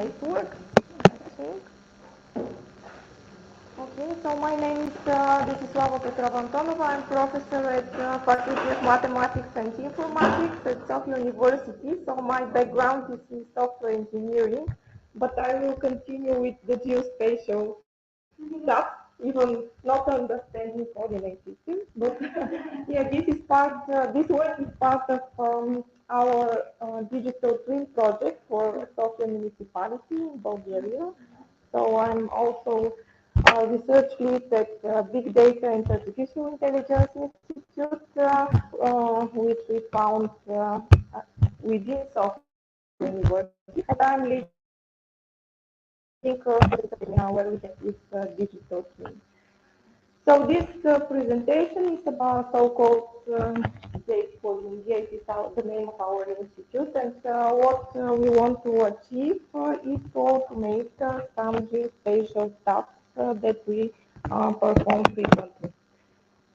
it works, I think. Okay, so my name is, this is Slava Petrova-Antonova. I'm professor at Faculty of Mathematics and Informatics at Sofia University. So my background is in software engineering, but I will continue with the geospatial stuff, even not understanding coordinate systems. But yeah, this is part. This work is part of our digital twin project for Sofia municipality in Bulgaria. So I'm also a research lead at Big Data and Artificial Intelligence Institute, which we found within Sofia University. And I'm leading where we have this digital twin. So this presentation is about so-called GATE coding. GATE is the name of our institute, and what we want to achieve is to automate some geospatial tasks that we perform frequently.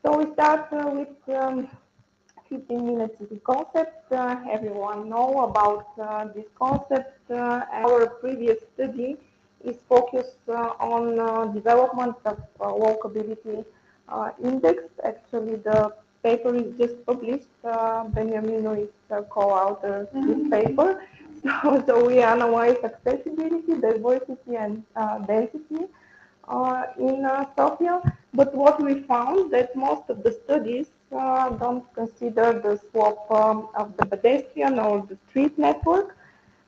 So we start with 15 minutes of the concept. Everyone know about this concept. Our previous study is focused on development of walkability index. Actually, the paper is just published. Beniamino is co-author of this paper. So we analyze accessibility, diversity, and density in Sofia. But what we found that most of the studies don't consider the slope of the pedestrian or the street network,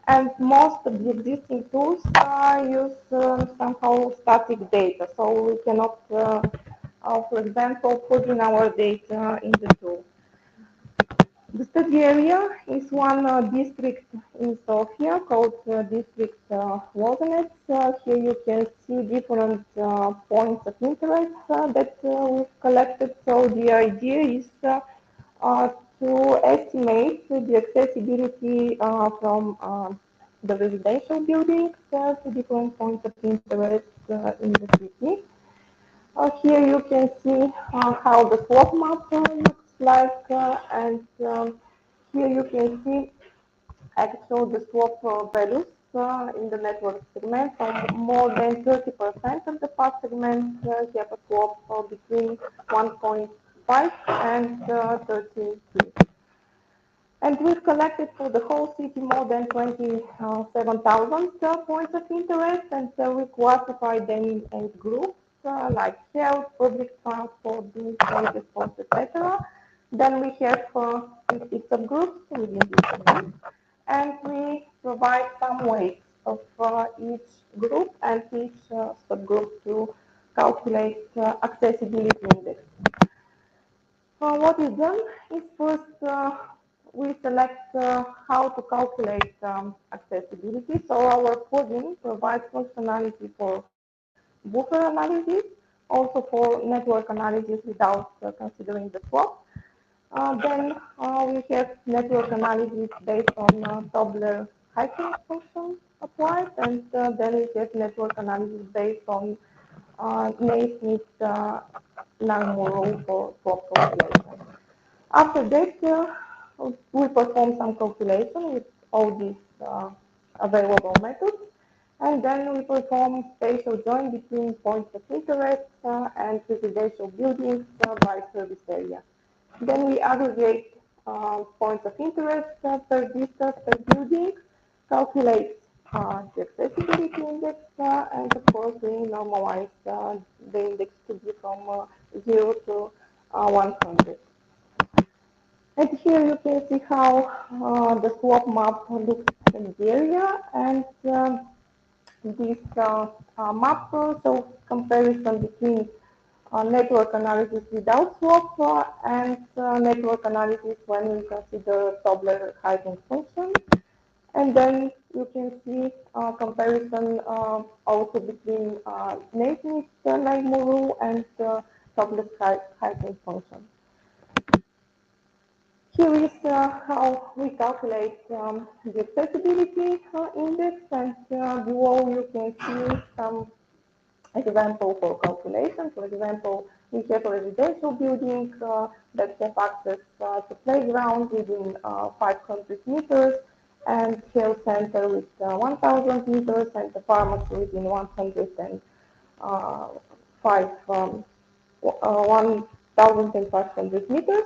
and most of the existing tools use somehow static data, so we cannot, for example, put in our data in the tool. The study area is one district in Sofia called District Wozenets. Here you can see different points of interest that we've collected. So the idea is to estimate the accessibility from the residential buildings to different points of interest in the city. Here you can see how the slope map looks like, and here you can see actually the slope values in the network segment. So more than 30% of the path segments have a slope between 1.5 and 13.3. And we've collected for the whole city more than 27,000 points of interest, and we classified them in 8 groups, like health, public transport, business, sports, etc. Then we have 50 subgroups within these subgroups, and we provide some weights of each group and each subgroup to calculate accessibility index. What is done is first we select how to calculate accessibility. So our plugin provides functionality for buffer analysis, also for network analysis without considering the swap. Then we have network analysis based on tabular hiking function applied, and then we have network analysis based on Naismith Langmuir rule for swap calculation. After that, we perform some calculation with all these available methods, and then we perform spatial join between points of interest and residential buildings by service area. Then we aggregate points of interest per distance per building, calculate the accessibility index, and of course we normalize the index to be from 0 to 100. And here you can see how the swap map looks in the area, and this map shows comparison between network analysis without swap and network analysis when we consider tabular hiking function. And then you can see comparison also between Naismith Langmuir rule and tabular hiking function. Here is how we calculate the accessibility index, and below you can see some example for calculation. For example, we have a residential building that have access to playground within 500 meters, and health center with 1,000 meters, and the pharmacy within 1,500 meters.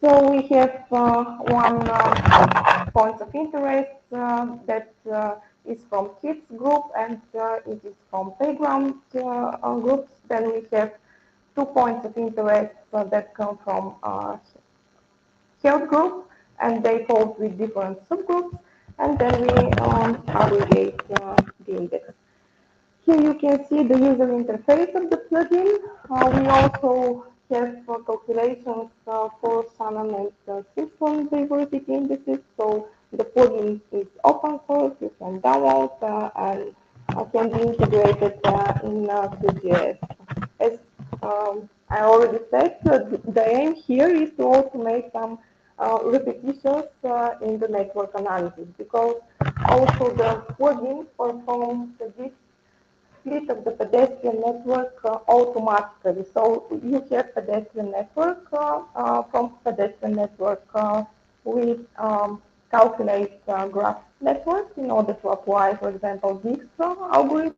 So we have one point of interest that is from kids group, and it is from playground groups. Then we have 2 points of interest that come from health group, and they hold with different subgroups, and then we aggregate the index. Here you can see the user interface of the plugin. We also have calculations for Shannon and Simpson diversity indices. So the plugin is open source, you can download and can be integrated in QGIS. As I already said, the aim here is to automate some repetitions in the network analysis, because also the plugin performs this split of the pedestrian network automatically. So you have pedestrian network. From pedestrian network, we calculate graph network in order to apply, for example, Dijkstra algorithm.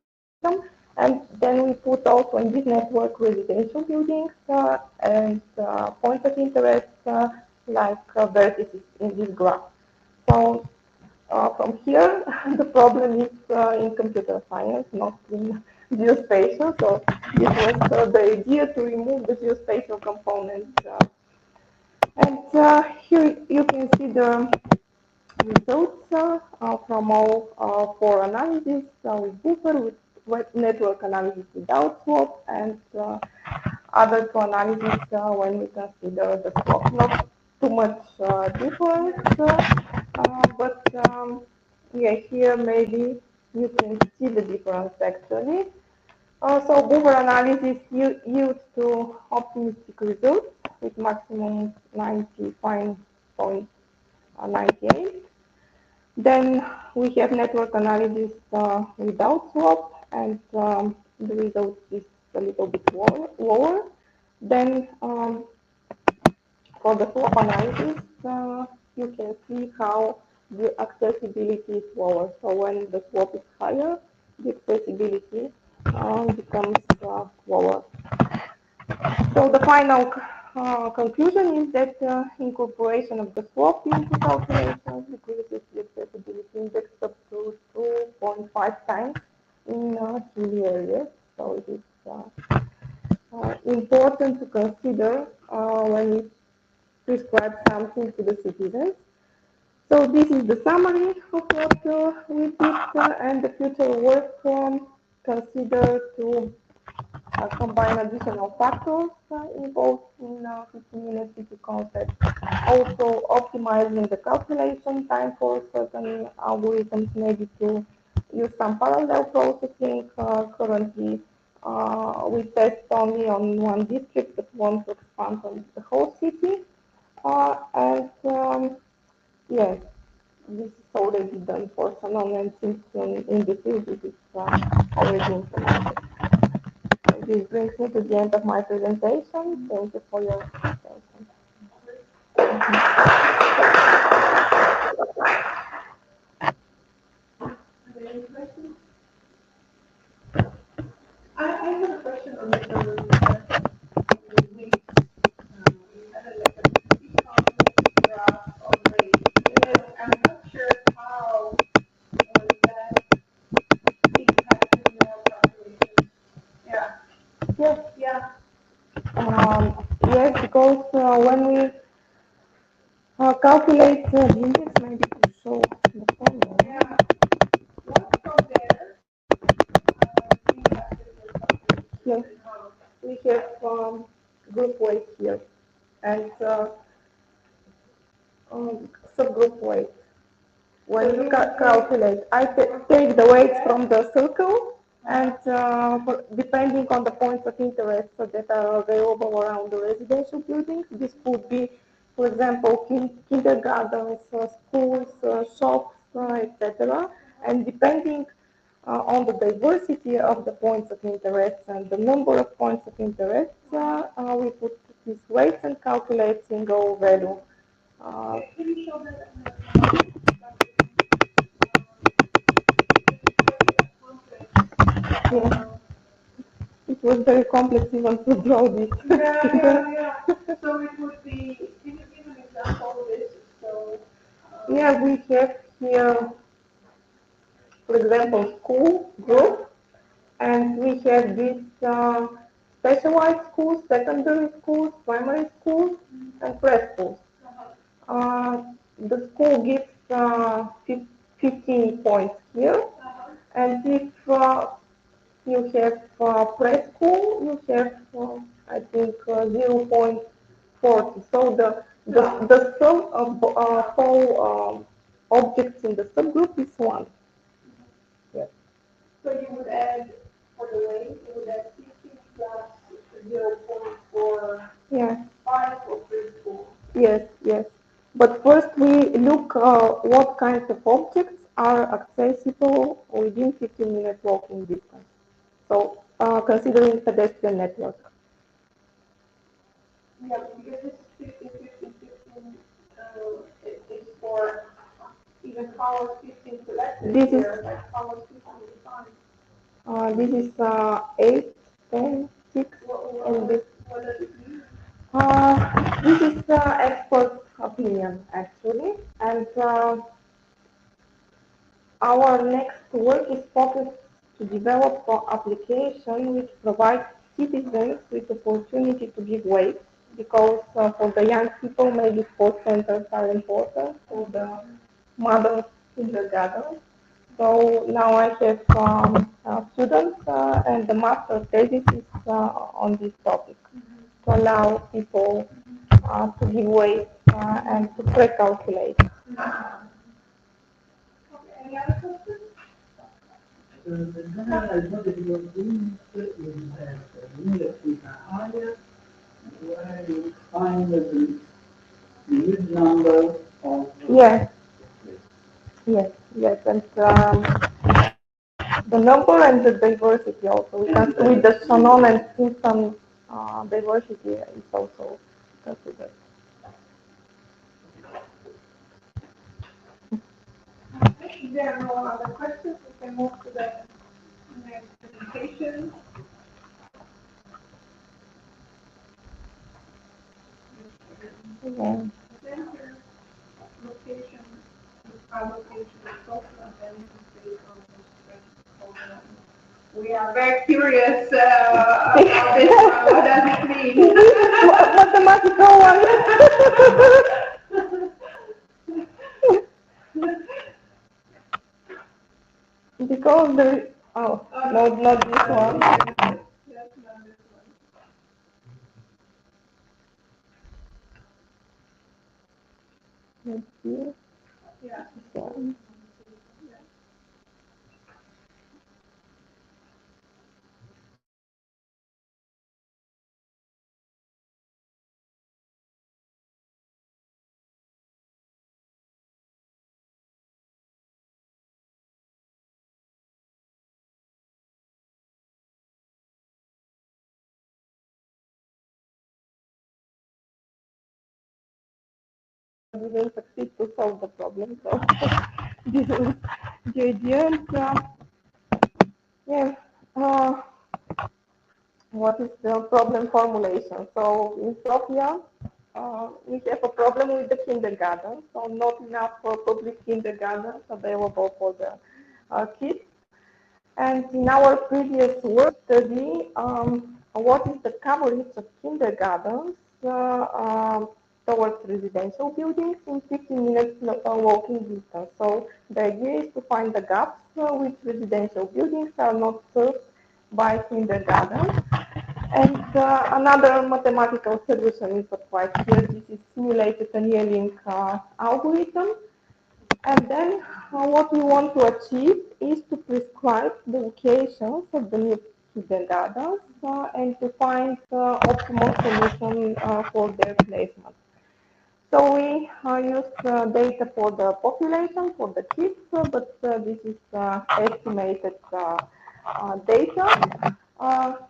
And then we put also in this network residential buildings and points of interest like vertices in this graph. So from here, the problem is in computer science, not in geospatial. So this was the idea to remove the geospatial component. And here you can see the results from all four analyses with buffer, with network analysis without swap, and other two analyses when we consider the swap. Not too much difference, but yeah, here maybe you can see the difference actually. So buffer analysis yields to optimistic results with maximum 95.98. Then we have network analysis without swap, and the result is a little bit lower. Then for the swap analysis, you can see how the accessibility is lower. So when the swap is higher, the accessibility becomes lower. So the final conclusion is that incorporation of the swap into calculations decreases the accessibility index up to 2.5 times in hilly areas. So it is important to consider when we prescribe something to the citizens. So this is the summary of what we did, and the future work consider to combine additional factors involved in 15-minute city concept. Also optimizing the calculation time for certain algorithms, maybe to use some parallel processing. Currently, we test only on one district, but want to expand on the whole city. And yes, this is already done for Shannon and Simpson in the field. This is already implemented. This brings me to the end of my presentation. Thank you for your attention. Any questions? I have a question on the weight. You had like a complex graph of weight. Yes. I'm not sure how was that impacting your calculation. Yeah. Yes, Yeah. yes, because when we calculate the index, maybe to show the formula. Yeah. What from there impacted your calculation? Yes, And how? we have group weight here and subgroup weight. When you calculate, I take the weights from the circle, and depending on the points of interest that are available around the residential buildings, this could be, for example, kindergartens, schools, shops, etc. And depending on the diversity of the points of interest and the number of points of interest, we put these weights and calculate single value. Can you show that? Yeah. It was very complex even to draw this. Yeah. So it would be, can you give an example of this? So, Yeah, we have here, for example, school group, and we have this specialized schools, secondary schools, primary schools, and preschools. The school gives 15 points here, and if you have preschool, you have, I think, 0.40. So the sum of all objects in the subgroup is 1. Yes. so you would add, for the range, you would add 15 plus 0.45 Yeah. for preschool. Yes. But first we look what kinds of objects are accessible within 15-minute walking distance. So considering pedestrian network. Yeah, because this is 15, 15, 15, it is for even powers 15 selected This is here, like powers 205. this is 8, 10, 6, and this. What does it mean? This is expert opinion actually, and our next work is focused to develop an application which provides citizens with opportunity to give weight, because for the young people maybe sports centers are important, for the mothers kindergarten. So now I have students and the master thesis is on this topic, to allow people to give weight and to pre-calculate. Okay, any other questions? The general difficulty is that immediately higher where you find the huge number of Yes, and the number and the diversity also. We can with the Shannon and Simpson diversity is also considered. If there are no other questions, we can move to the next presentation. Yeah. Center, location, allocation, social and based on program. We are very curious about this one. What does it mean? Mathematical one. Because there, oh, not this one. That's not this one. Let's see. Yeah. So, we will succeed to solve the problem. So this is the idea. And, yeah. What is the problem formulation? So in Sofia, we have a problem with the kindergarten. So not enough public kindergartens available for the kids. And in our previous work study, what is the coverage of kindergartens towards residential buildings in 15 minutes walking distance? So the idea is to find the gaps which residential buildings are not served by kindergarten. And another mathematical solution is applied here. This is simulated annealing algorithm. And then what we want to achieve is to prescribe the locations of the new kindergartens and to find optimal solution for their placement. So we use data for the population, for the kids, but this is estimated data.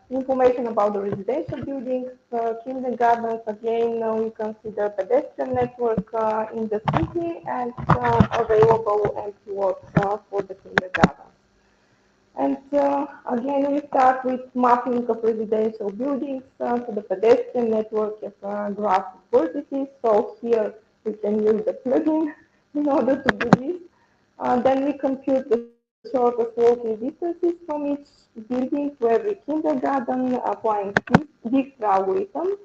Information about the residential buildings, kindergartens, again, we consider pedestrian network in the city and available empty lots for the kindergarten. And again, we start with mapping of residential buildings to the pedestrian network of graph vertices. So here we can use the plugin in order to do this. Then we compute the shortest walking distances from each building to every kindergarten, applying this algorithm.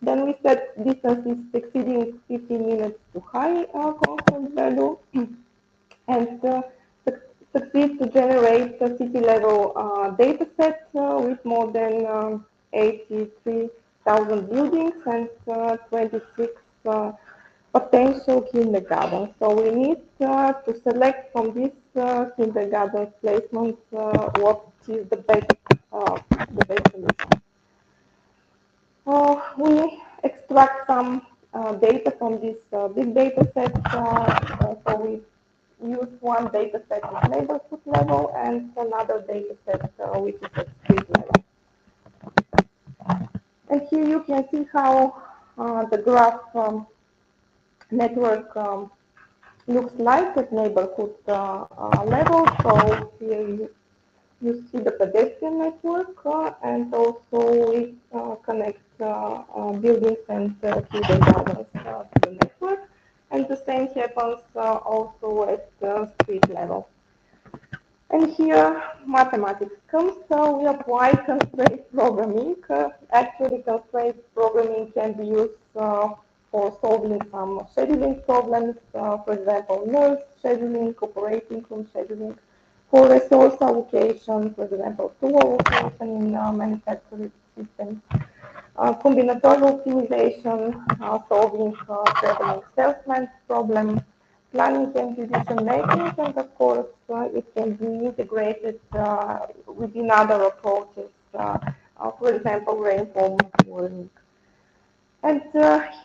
Then we set distances exceeding 15 minutes to high constant value and succeed to generate a city-level data set with more than 83,000 buildings and 26 potential kindergartens. So we need to select from this kindergarten placement what is the best solution. We extract some data from this big data set. So we use one data set at neighborhood level and another data set which is at street level. And here you can see how the graph network looks like at neighborhood level. So here you see the pedestrian network and also we connect buildings and kindergartens to the network. And the same happens also at street level. And here mathematics comes, so we apply constraint programming. Actually, constraint programming can be used for solving some scheduling problems, for example, nurse scheduling, operating room scheduling, for resource allocation, for example, tool allocation in manufacturing systems, combinatorial optimization, solving traveling salesman problem, planning and decision making, and of course it can be integrated within other approaches, for example, rainfall modeling. And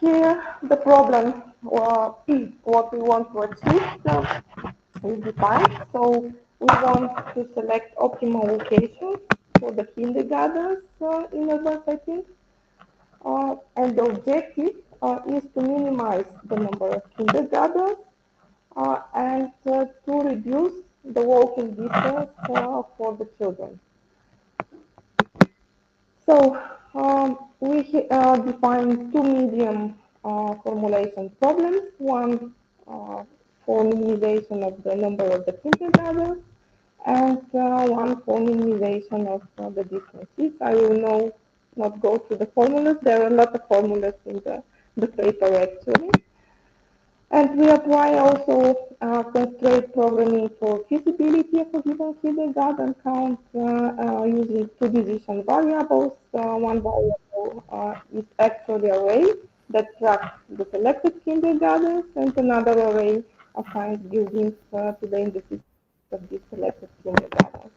here the problem, what we want to achieve is defined. So we want to select optimal locations for the kindergartens in urban settings. And the objective is to minimize the number of kindergartens and to reduce the walking distance for the children. So we define two medium formulation problems, one for minimization of the number of the kindergartens and one for minimization of the differences. I will not go through the formulas. There are a lot of formulas in the paper actually. And we apply also constraint programming for feasibility of a given kindergarten count using two decision variables. One variable is actually array that tracks the selected kindergartens, and another array assigns buildings to the indices of these selected kindergartens.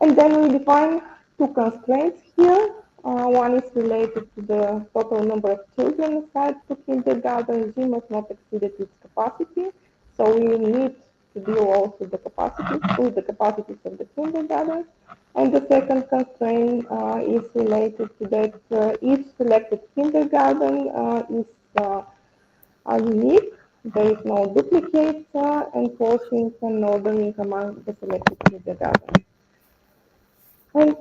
And then we define two constraints here. One is related to the total number of children assigned to kindergarten. G must not exceed its capacity. So we need to deal also with the capacities of the kindergarten. And the second constraint is related to that each selected kindergarten is unique. There is no duplicate enforcing and ordering among the selected kindergartens. And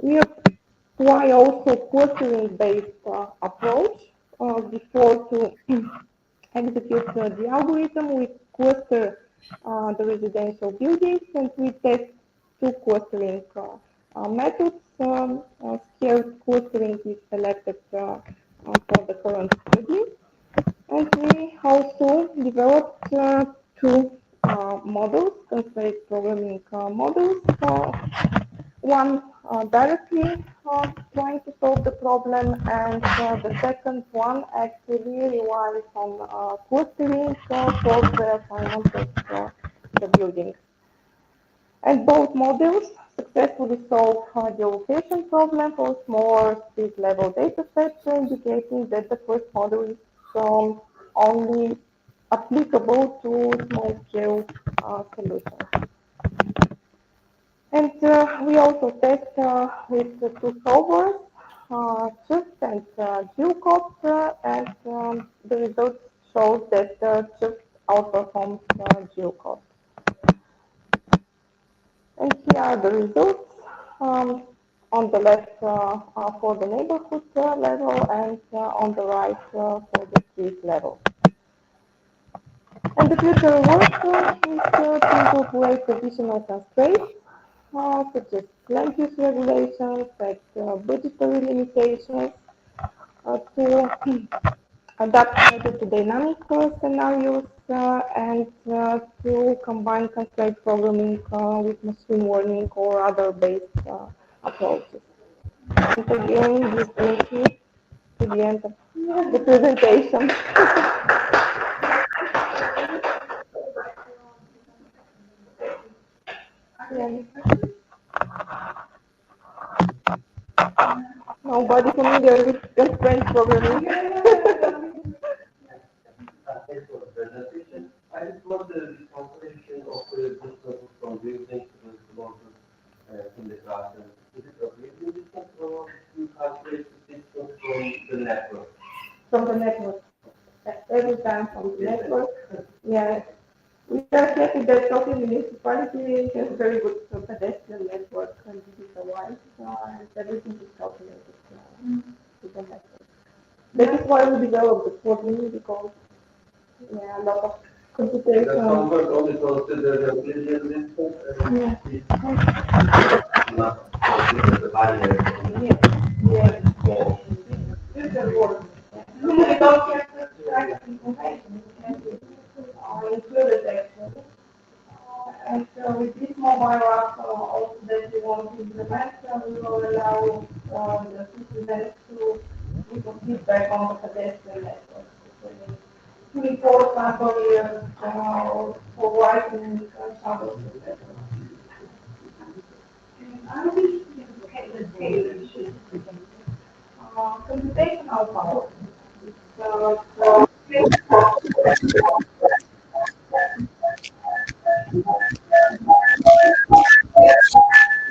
we apply also clustering-based approach before to execute the algorithm. We cluster the residential buildings and we test two clustering methods. Scared clustering is selected for the current study. And we also developed two models, constraint programming models. One directly trying to solve the problem, and the second one actually relies on clustering for the assignment of the buildings. And both models successfully solve the location problem for smaller street level data sets, indicating that the first model is only applicable to small scale solutions. And we also test with the two solvers, Just and GeoCode, and the results show that Just outperforms GeoCode. And here are the results. Um, on the left for the neighborhood level and on the right for the street level. And the future work is to incorporate additional constraints such as land use regulations and budgetary limitations to adapt to dynamic scenarios and to combine constraint programming with machine learning or other based approaches. And again, this brings me to the end of the presentation. Yeah. Nobody familiar with constraint programming. Thanks for the presentation. I just wonder the calculation of the distance from building to the kilometers in the classroom. Is it a real distance or you calculate the distance from the network? From the network. Every time from the network. Yeah. We are happy that Tokyo municipality has very good pedestrian network and digital wise, and everything is calculated with the network. That is why we developed the programming because yeah, a lot of computation. The comfort only consider the billion distance and Yeah. not consider the barrier. Yes. Yes. Yes. This is work. We don't have to track information. We can include it actually. And with this mobile app also that we want to implement, we will allow the citizens to give a feedback on the pedestrian network. To report barriers for widening shadows, etc. How do we get the data? Computational power.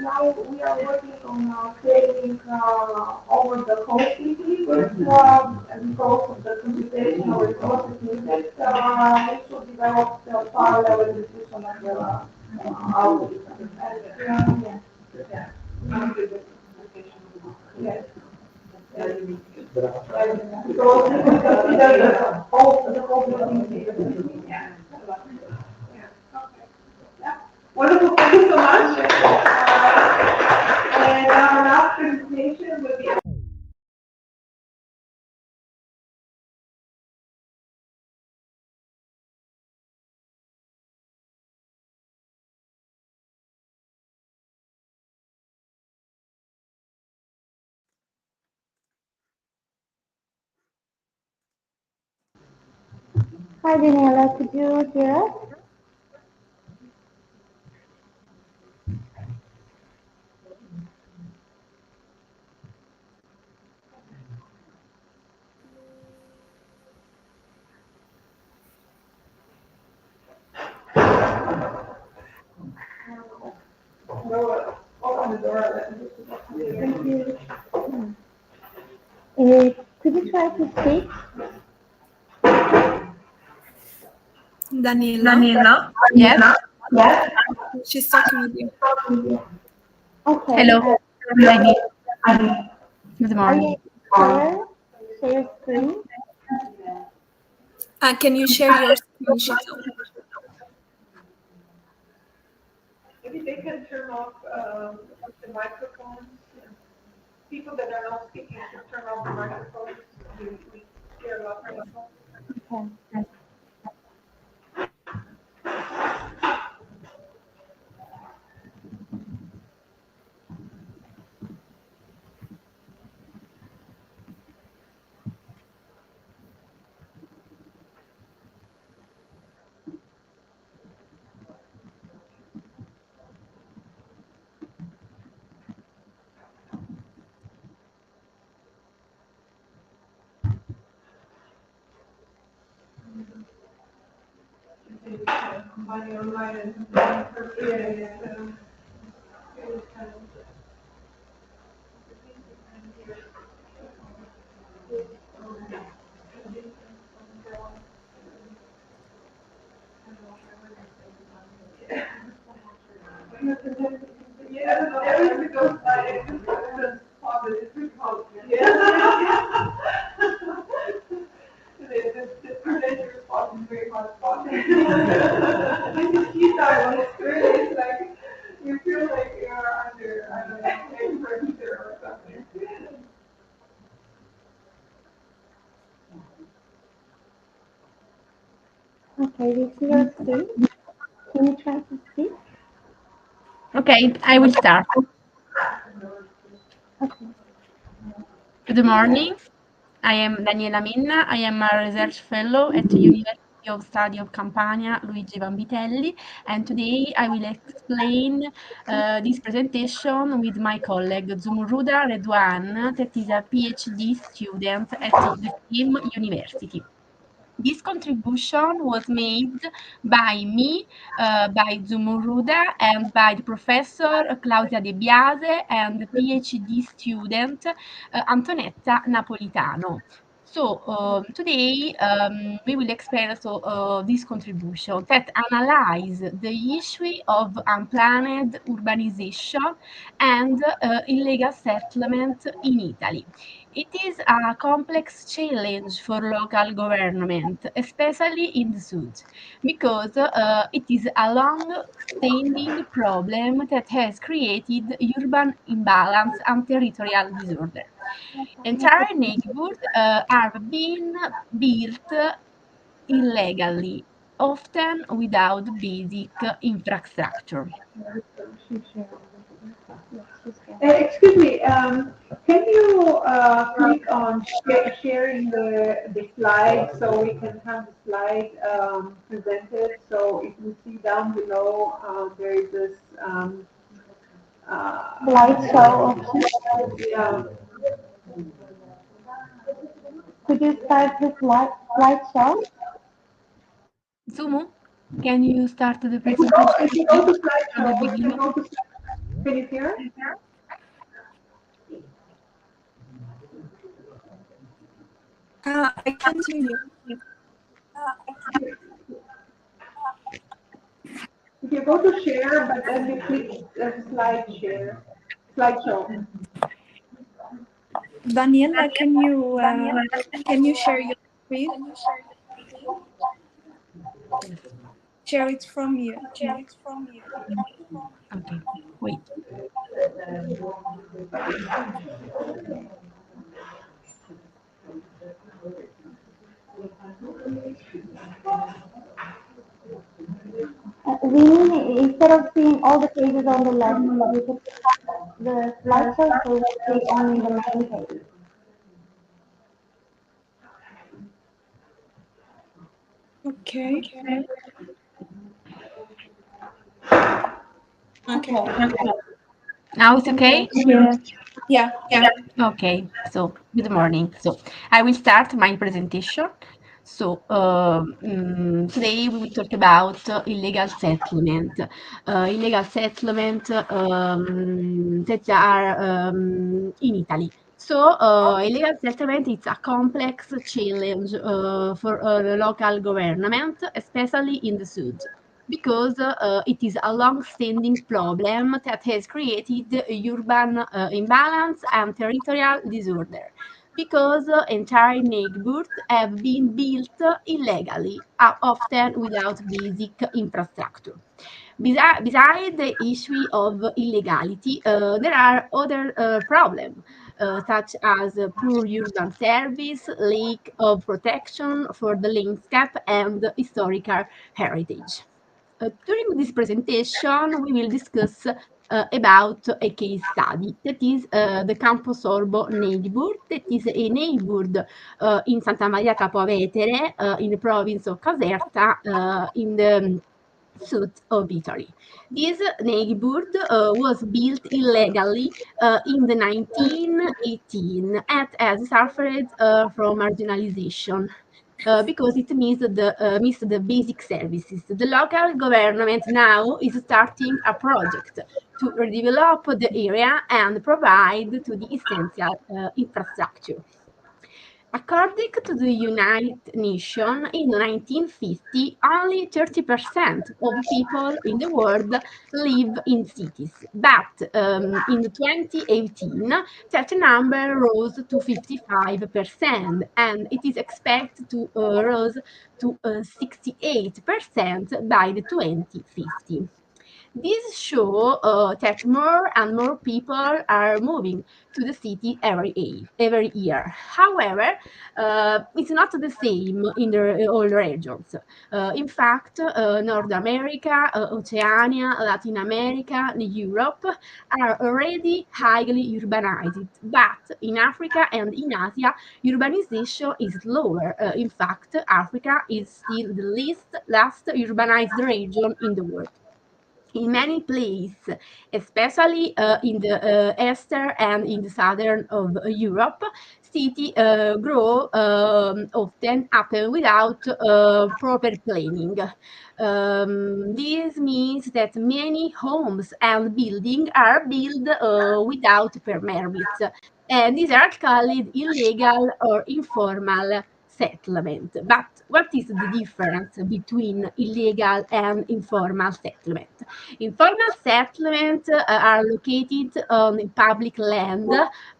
Now we are working on creating over the whole city, but because of the computational resources needed, we should develop the parallel execution of the algorithm. And, yeah. Yes. Because we consider the whole building. Yeah. Wonderful, thank you so much. And our last presentation will be. Hi, Daniela. Could you hear us? Open the door. Thank you. Could you try to speak? Daniela? Yes, she's talking with you. Okay. Hello, maybe. Good Are you morning. share screen? Can you share your screen, Shito? Maybe they can turn off the microphones. People that are not speaking should turn off the microphones. We hear a lot of people. Okay. Combine your online and preparing lot of fun. This ski time was really, it's like, you feel like you're under, I don't know, temperature or something. Okay, we see your screen. Can you try to speak? Okay, I will start. Okay. Good morning. I am Daniela Minna. I am a research fellow at the University of Study of Campania, Luigi Vanvitelli, and today I will explain this presentation with my colleague Zumurruda Redouane, that is a PhD student at the same university. This contribution was made by me, by Zumuruda, and by the professor Claudia De Biase and the PhD student Antonetta Napolitano. So today we will explain also this contribution that analyze the issue of unplanned urbanization and illegal settlement in Italy. It is a complex challenge for local government, especially in the South, because it is a long-standing problem that has created urban imbalance and territorial disorder. Entire neighborhoods are being built illegally, often without basic infrastructure. Excuse me, can you click on sharing the slide so we can have the slide presented? So if you see down below, there is this Slideshow option. yeah. Could you start the slideshow? Sumu, can you start the If you presentation go to at the slideshow, if you beginning? go to can you hear? I can't hear you. If you go to share, but then you click slideshow. Daniela, can you share your screen? Share it from you. Okay, wait. We mean instead of seeing all the pages on the left, you can the slideshow so we see only the main page. Okay. Okay. Now it's okay? Yes. Yeah. Okay, so good morning. So I will start my presentation. So today we will talk about illegal settlement. Illegal settlement that are in Italy. So illegal settlement is a complex challenge for the local government, especially in the South, because it is a long-standing problem that has created urban imbalance and territorial disorder, because entire neighborhoods have been built illegally, often without basic infrastructure. Beside the issue of illegality, there are other problems, such as poor urban service, lack of protection for the landscape and historical heritage. During this presentation, we will discuss about a case study, that is the Campo Sorbo neighborhood, that is a neighborhood in Santa Maria Capo Vetere, in the province of Caserta, in the south of Italy. This neighborhood was built illegally in the 1918 and has suffered from marginalization because it missed the basic services. The local government now is starting a project to redevelop the area and provide to the essential infrastructure. According to the United Nations, in 1950, only 30% of people in the world live in cities. But in 2018, that number rose to 55%, and it is expected to rise to 68% by the 2050. This show that more and more people are moving to the city every year. However, it's not the same in all regions. In fact, North America, Oceania, Latin America, and Europe are already highly urbanized. But in Africa and in Asia, urbanization is lower. In fact, Africa is still the last urbanized region in the world. In many places, especially in the eastern and in the southern of Europe, city grow often happen without proper planning. This means that many homes and buildings are built without permits, and these are called illegal or informal settlement. But what is the difference between illegal and informal settlement? Informal settlements are located on public land,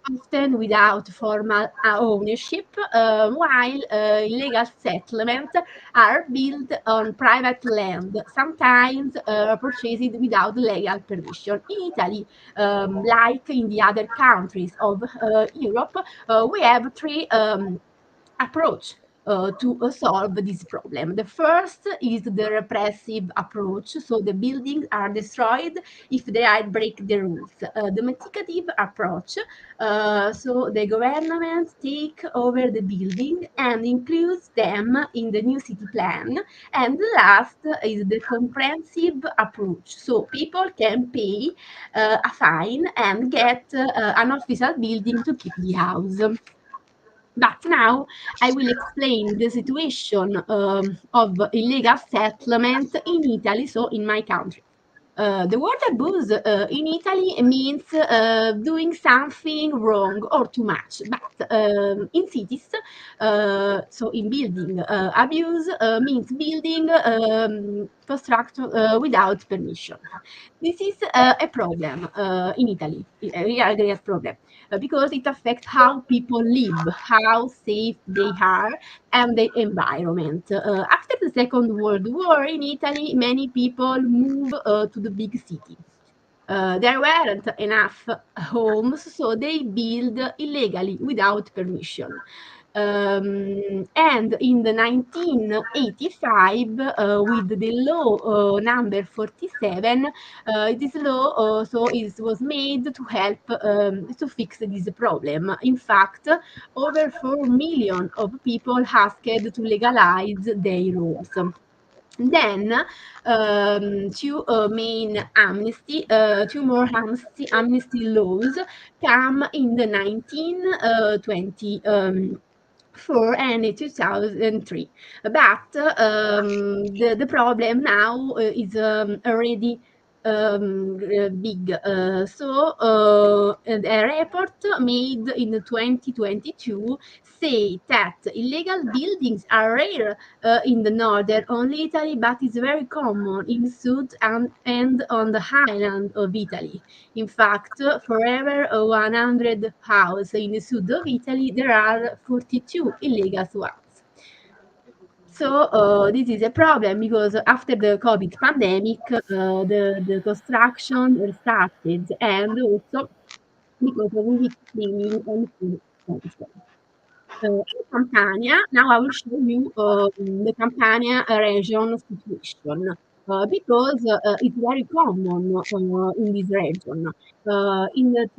often without formal ownership, while illegal settlements are built on private land, sometimes purchased without legal permission. In Italy, like in the other countries of Europe, we have three approach to solve this problem. The first is the repressive approach, so the buildings are destroyed if they break the rules. The mitigative approach, so the government take over the building and includes them in the new city plan. And the last is the comprehensive approach, so people can pay a fine and get an official building to keep the house. But now I will explain the situation of illegal settlement in Italy, so in my country. The word abuse in Italy means doing something wrong or too much, but in cities, so in building, abuse means building construction without permission. This is a problem in Italy, a real great problem, because it affects how people live, how safe they are, and the environment. After the Second World War in Italy, many people moved to the big city. There weren't enough homes, so they built illegally without permission. And in the 1985, with the law number 47, this law was made to help to fix this problem. In fact, over 4 million of people asked to legalize their homes. Then two more amnesty laws come in the 1920. 4 and 2003. But the problem now is already big. A report made in 2022 say that illegal buildings are rare in the northern only Italy, but it's very common in south and on the highland of Italy. In fact, for every 100 houses in the south of Italy, there are 42 illegal ones. So this is a problem because after the COVID pandemic, the construction restarted, and also because of weak cleaning and food control. In Campania, now I will show you the Campania region situation because it's very common in this region. In the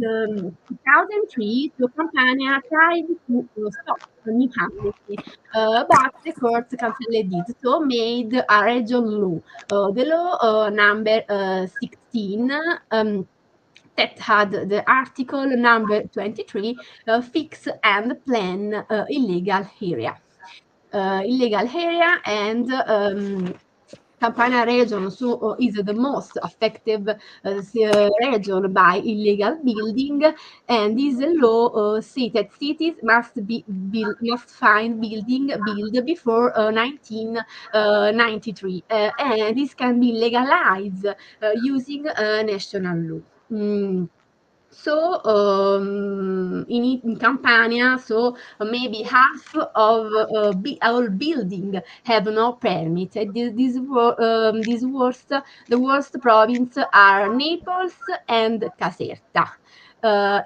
2003, so Campania tried to stop the new amnesty, but the court canceled it, so made a region law. The law number 16. That had the article number 23, fix and plan illegal area. Illegal area and Campania region is the most affected region by illegal building, and this law says that cities must find building built before 1993, and this can be legalized using national law. So in Campania, so maybe half of all building have no permit. The worst province are Naples and Caserta.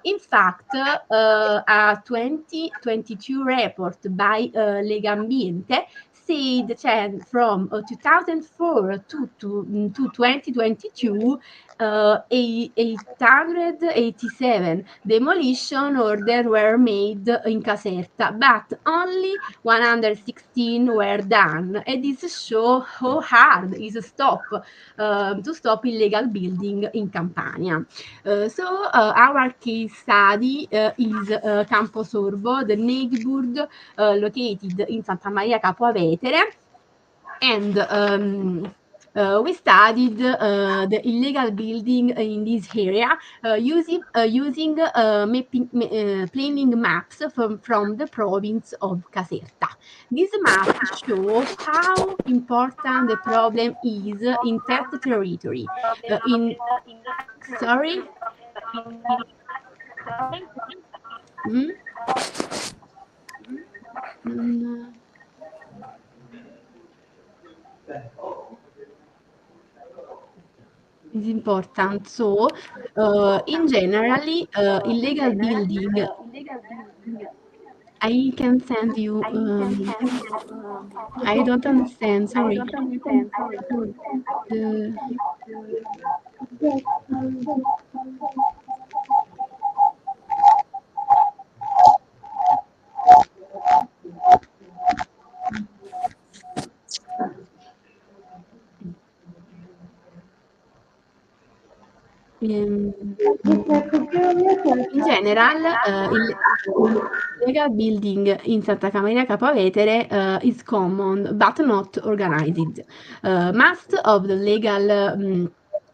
In fact, a 2022 report by Legambiente said that from 2004 to 2022, 887 demolition orders were made in Caserta, but only 116 were done. And this shows how hard it is to stop illegal building in Campania. Our case study is Campo Sorbo, the neighborhood located in Santa Maria Capua Vetere, and we studied the illegal building in this area using planning maps from the province of Caserta. These maps show how important the problem is in that territory. In Sorry? Mm? Mm, is important. So, in generally, illegal building, I can send you. I don't understand. Sorry. The, um, in general, illegal building in Santa Caterina Capua Vetere is common but not organized. Most of the legal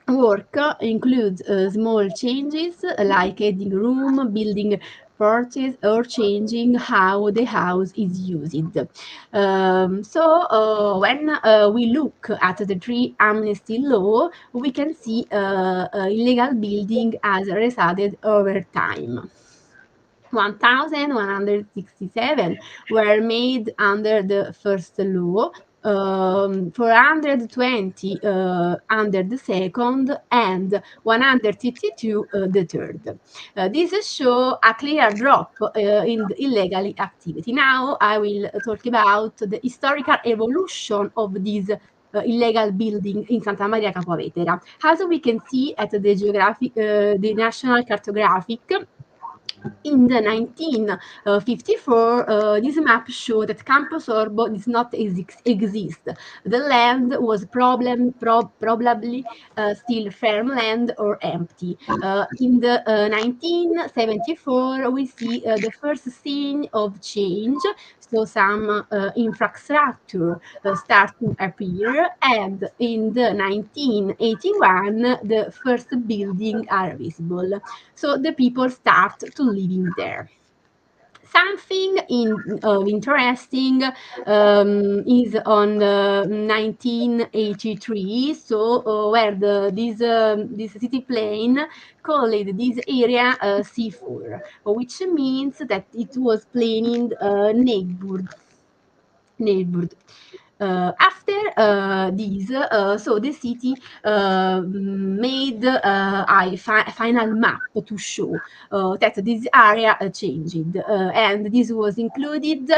work includes small changes like adding room, building porches, or changing how the house is used. When we look at the three amnesty law, we can see illegal building has resulted over time. 1,167 were made under the first law, 420 under the second, and 132 the third. This show a clear drop in the illegal activity. Now I will talk about the historical evolution of this illegal building in Santa Maria Capua Vetere. As we can see at the National Cartographic, in the 1954, this map showed that Campo Sorbo does not exist. The land was probably still farmland or empty. In the 1974, we see the first sign of change, so some infrastructure start to appear, and in the 1981, the first buildings are visible. So the people start to living there. Something interesting is on 1983, so where this city plane called this area C4, which means that it was planning neighborhood. After this, so the city made a final map to show that this area changed, and this was included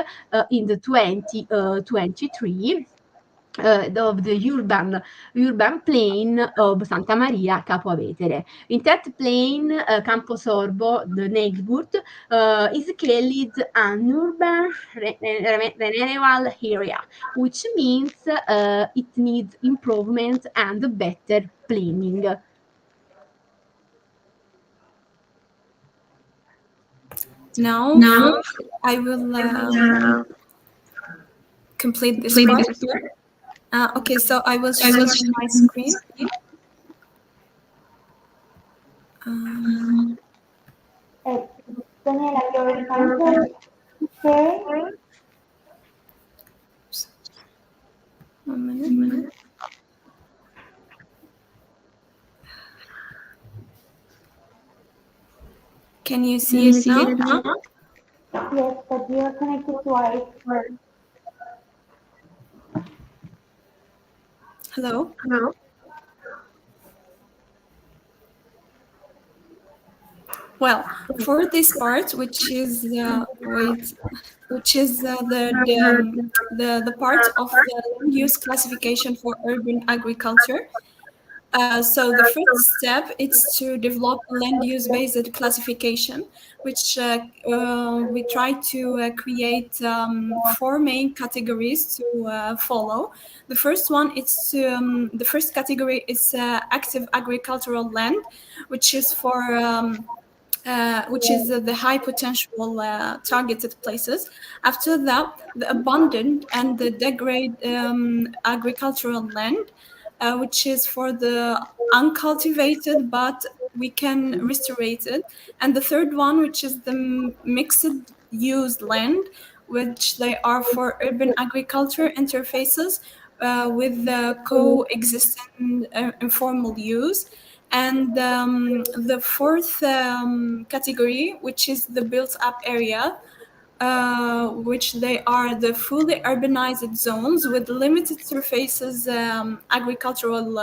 in the 2023 of the urban plane of Santa Maria Capua Vetere. In that plane, Campo Sorbo, the neighborhood, is called an urban renewal area, which means it needs improvement and better planning. Now I will complete this part Okay, so I will share my screen. Daniela, your camera is sharing. 1 minute. Can you see it now? Yes, but you're connected twice. Hello? Well, for this part, which is the part of the land use classification for urban agriculture. So the first step is to develop a land use based classification, which we try to create four main categories to follow. The first one is the first category is active agricultural land, which is for which is the high potential targeted places. After that, the abundant and the degrade agricultural land, which is for the uncultivated but we can restore it. And the third one, which is the mixed use land, which they are for urban agriculture interfaces with the coexisting informal use. And the fourth category, which is the built-up area, which they are the fully urbanized zones with limited surfaces agricultural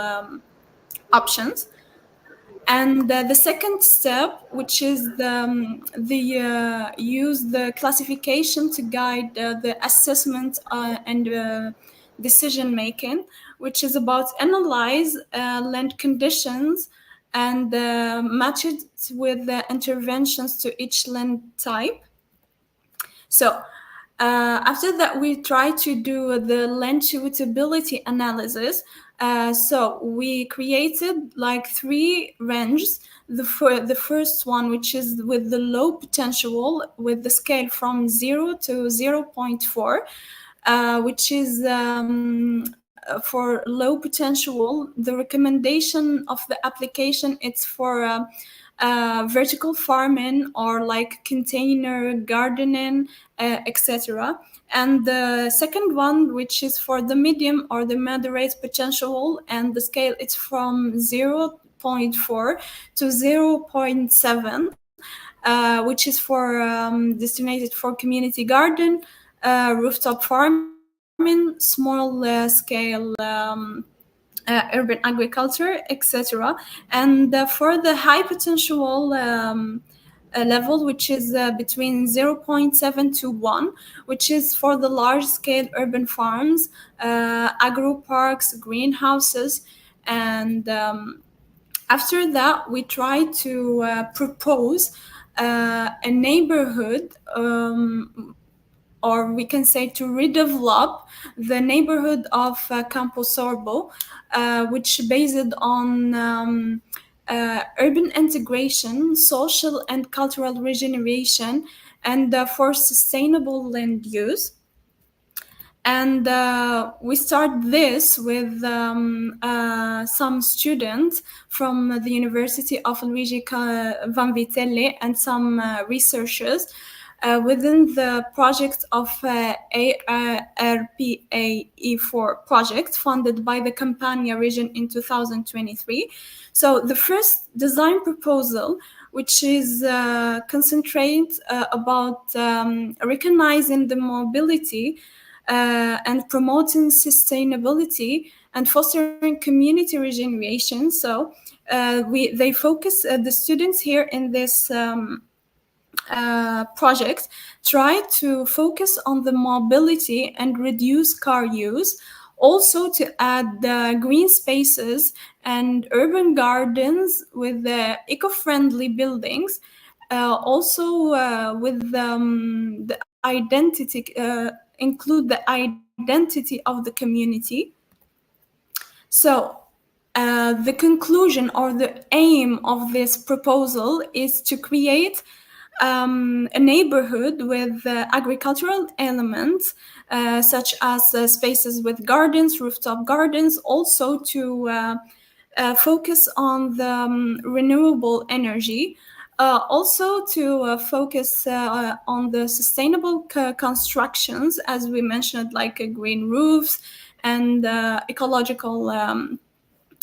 options. And the second step, which is use the classification to guide the assessment and decision making, which is about analyze land conditions and match it with the interventions to each land type. So after that, we try to do the land suitability analysis. So we created like three ranges. The first one, which is with the low potential, with the scale from 0 to 0.4, which is for low potential. The recommendation of the application, it's for vertical farming or like container gardening, etc. And the second one, which is for the medium or the moderate potential, and the scale it's from 0.4 to 0.7, which is for destinated for community garden, rooftop farming, small scale urban agriculture, etc. And for the high potential level, which is between 0.7 to 1, which is for the large scale urban farms, agro parks, greenhouses. And after that, we try to propose a neighborhood, or we can say to redevelop the neighborhood of Campo Sorbo, which based on urban integration, social and cultural regeneration, and for sustainable land use. And we start this with some students from the University of Luigi Vanvitelli and some researchers within the project of ARPAE4 project funded by the Campania region in 2023. So the first design proposal, which is concentrate about recognizing the mobility and promoting sustainability and fostering community regeneration. So they focus the students here in this project try to focus on the mobility and reduce car use, also to add green spaces and urban gardens with eco-friendly buildings, also with the identity, include the identity of the community. So the conclusion or the aim of this proposal is to create a neighborhood with agricultural elements, such as spaces with gardens, rooftop gardens, also to focus on the renewable energy, also to focus on the sustainable constructions, as we mentioned, like green roofs and ecological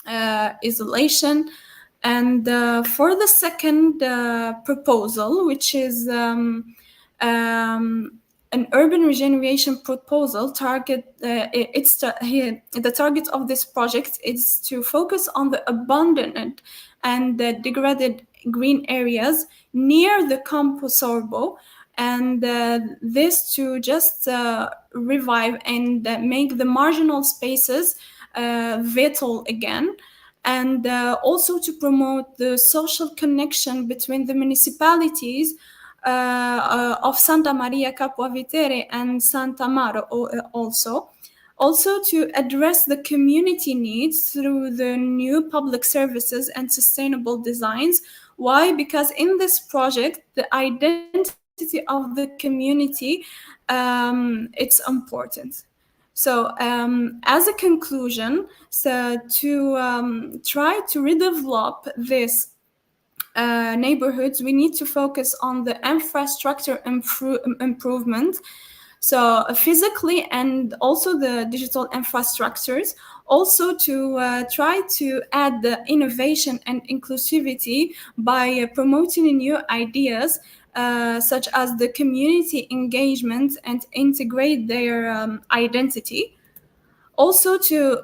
isolation. And for the second proposal, which is an urban regeneration proposal, the target of this project is to focus on the abandoned and degraded green areas near the Campo Sorbo, and this to just revive and make the marginal spaces vital again, and also to promote the social connection between the municipalities of Santa Maria Capua Vetere and Santa Maro also. Also to address the community needs through the new public services and sustainable designs. Why? Because in this project, the identity of the community, it's important. So, as a conclusion, so to try to redevelop this neighborhoods, we need to focus on the infrastructure improvement. So physically and also the digital infrastructures, also to try to add the innovation and inclusivity by promoting new ideas, such as the community engagement and integrate their identity. Also to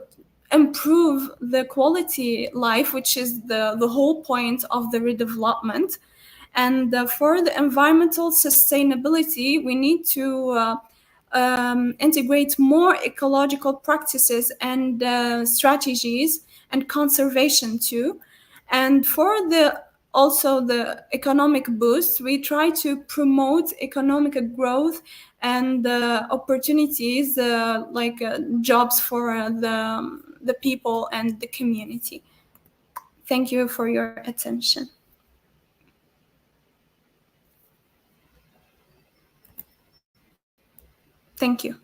improve the quality life, which is the whole point of the redevelopment. And for the environmental sustainability, we need to integrate more ecological practices and strategies and conservation too. And for the also the economic boost, we try to promote economic growth and opportunities, like jobs for the people and the community. Thank you for your attention. Thank you.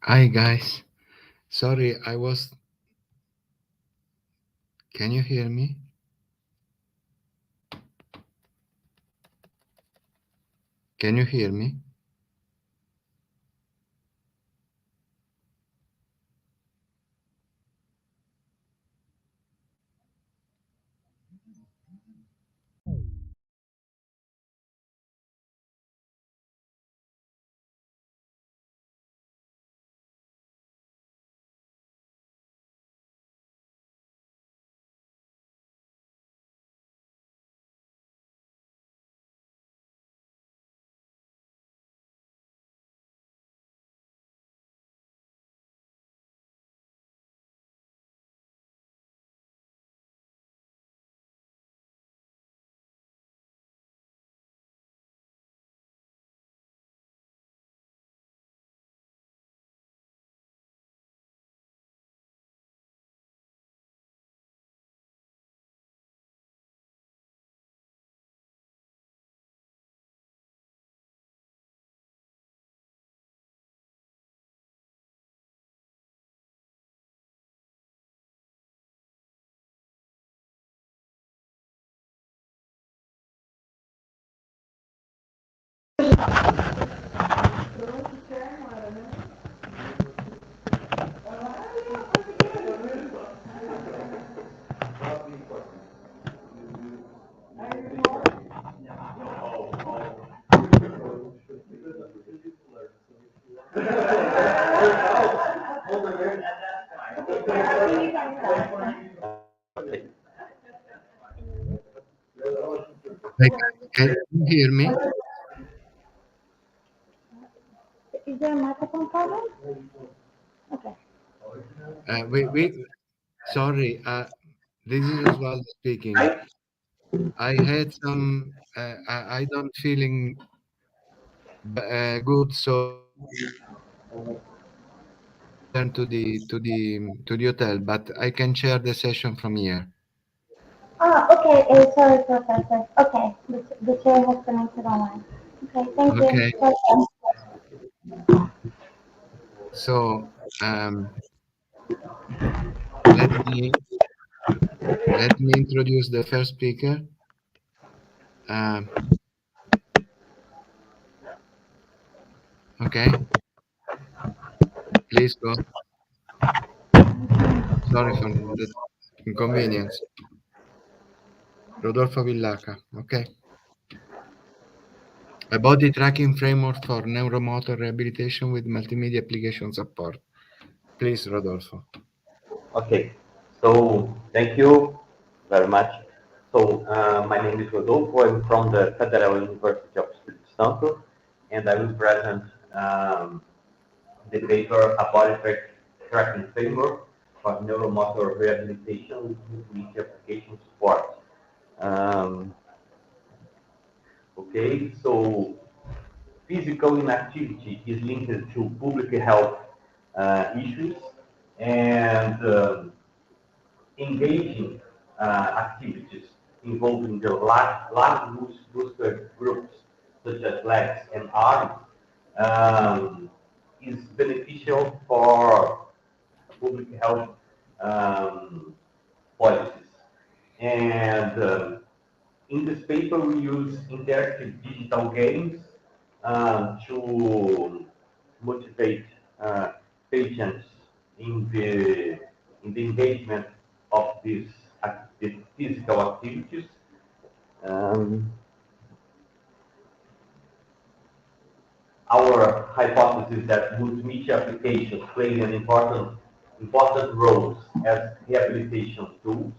Hi guys. Sorry, I was. Can you hear me? Can you hear me? Like, can you hear me? Is there a microphone problem? Okay. We. Sorry. This is Osvaldo speaking. I had some. I don't feeling good, so return to the hotel. But I can share the session from here. Ah, okay. Sorry, Professor. Okay, the chair has connected online. Okay, thank you. Okay. Welcome. So let me introduce the first speaker. Um, okay. Please go. Sorry for the inconvenience. Rodolfo Villaca. Okay. A body tracking framework for neuromotor rehabilitation with multimedia application support. Please, Rodolfo. Okay, so thank you very much. So my name is Rodolfo. I'm from the Federal University of Espírito Santo, and I will present the paper A Body Tracking Framework for Neuromotor Rehabilitation with Multimedia Application Support. Um, okay, so physical inactivity is linked to public health issues, and engaging activities involving the large muscular groups, such as legs and arms, um, is beneficial for public health um, policies. And in this paper, we use interactive digital games to motivate patients in the engagement of these physical activities. Um, our hypothesis is that multimedia applications play an important roles as rehabilitation tools,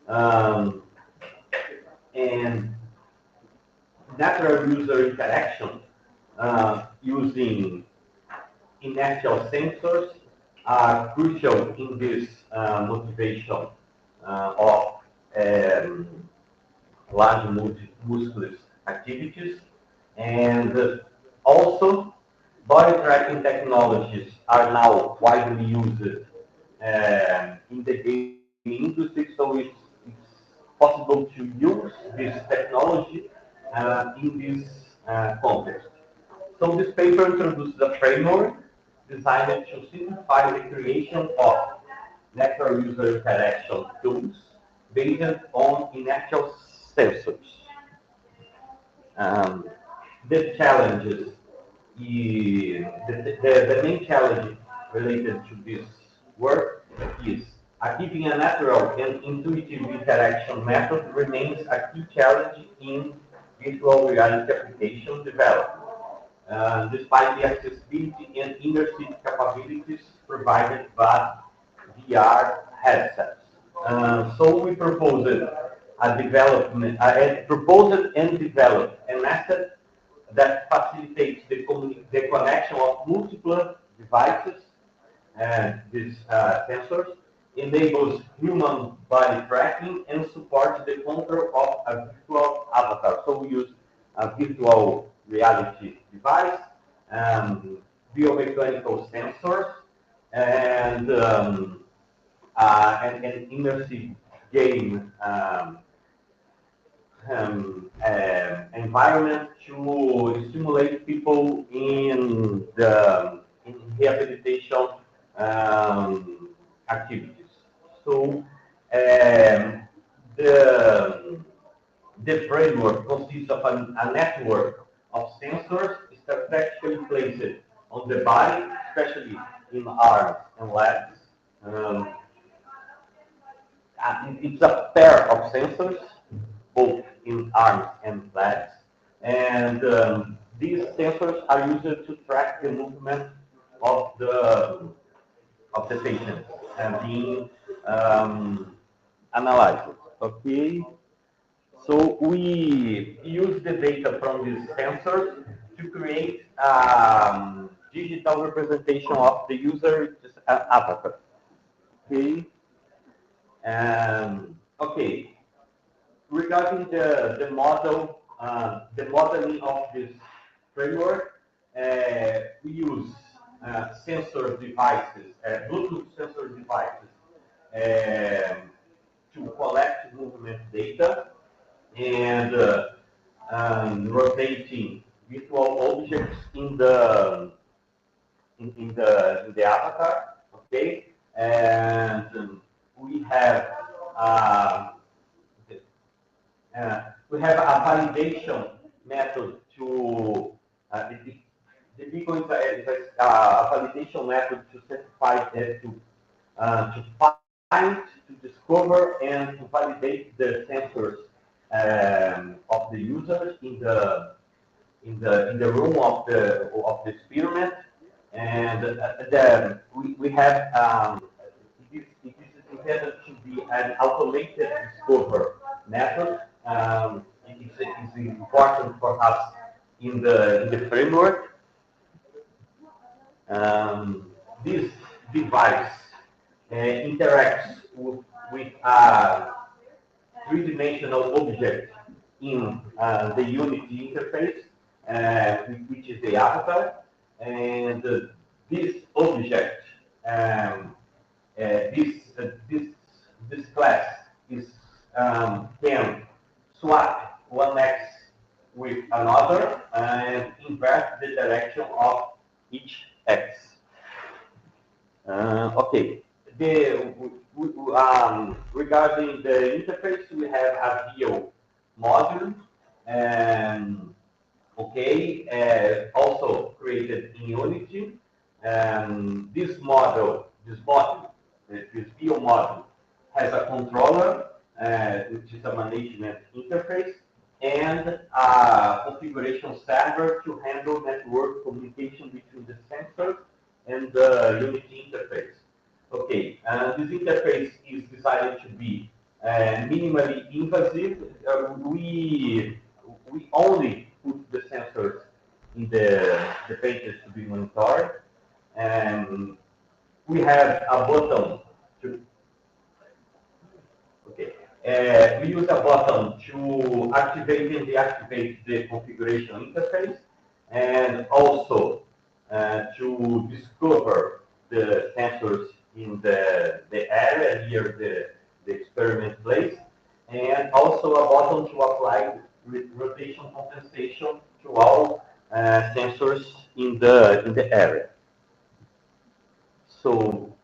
um, and natural user interaction using inertial sensors are crucial in this motivation of um, large muscular activities. And also, body tracking technologies are now widely used in the gaming industry, so it's possible to use this technology in this context. So this paper introduces a framework designed to simplify the creation of natural user interaction tools based on inertial sensors. Um, the challenges, the main challenge related to this work is achieving a natural and intuitive interaction method remains a key challenge in virtual reality application development, despite the accessibility and immersive capabilities provided by VR headsets. So we proposed and developed a method that facilitates the connection of multiple devices and these sensors, enables human body tracking, and supports the control of a virtual avatar. So we use a virtual reality device, biomechanical sensors, and an immersive game environment to stimulate people in the rehabilitation activities. So the the framework consists of a network of sensors strategically placed on the body, especially in arms and legs. Um, it's a pair of sensors, both in arms and legs, and these sensors are used to track the movement of the patient and being analyzed. Okay, so we use the data from these sensors to create digital representation of the user avatar. Okay, okay. Regarding the modeling of this framework, we use sensor devices, Bluetooth sensor devices, to collect movement data and rotating virtual objects in the avatar. Okay, and we have uh, we have a validation method to the Pico is a validation method to certify to find, to discover, and to validate the sensors of the users in the room of the experiment, and we have it is intended to be an automated discover method. It's important for us in the framework. This device interacts with a three-dimensional object in the Unity interface, which is the avatar, and this object, this class is can swap one X with another and invert the direction of each X. Okay. Regarding the interface, we have a VO module, also created in Unity. This VO module, has a controller, which is a management interface, and a configuration server to handle network communication between the sensor and the Unity interface. Okay, this interface is designed to be minimally invasive. We only put the sensors in the pages to be monitored, and we have a button to. Okay, we use a button to activate and deactivate the configuration interface, and also to discover the sensors in the area near the experiment place, and also a button to apply rotation compensation to all sensors in the area. So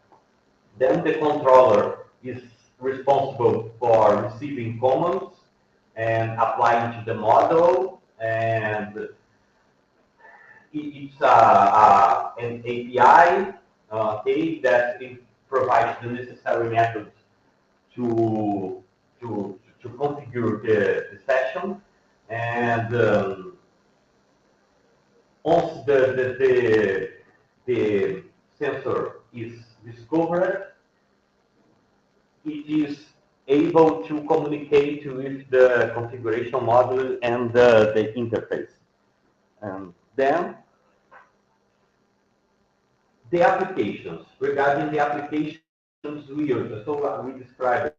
then the controller is responsible for receiving commands and applying to the model, and it's an API, okay, that it provides the necessary methods to to configure the session, and once the sensor is discovered, it is able to communicate with the configuration module and the interface. And then the applications. Regarding the applications we use, so we described,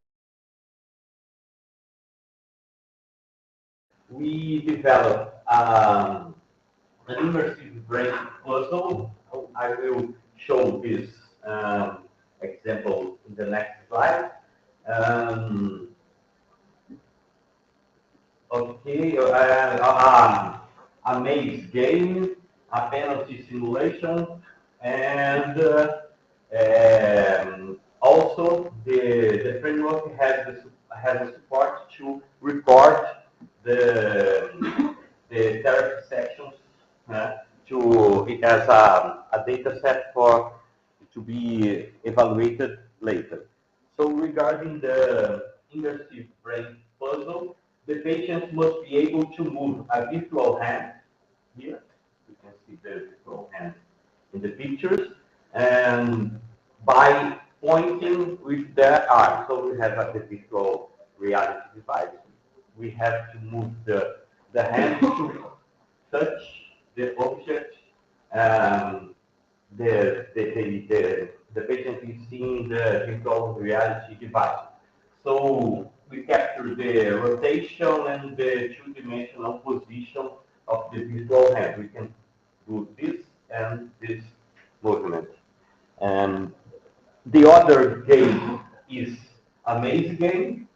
we developed an immersive brain puzzle. I will show this example in the next slide. Okay, a maze game, a penalty simulation, and also the framework has a support to record the therapy sections to it as a data set for to be evaluated later. So regarding the immersive brain puzzle, the patient must be able to move a virtual hand here. You can see the virtual hand in the pictures, and by pointing with their arm. So we have the virtual reality device. We have to move the hand to touch the object. The patient is seeing the virtual reality device. So we capture the rotation and the two-dimensional position of the virtual hand. We can do this and this movement. And the other game is a maze game.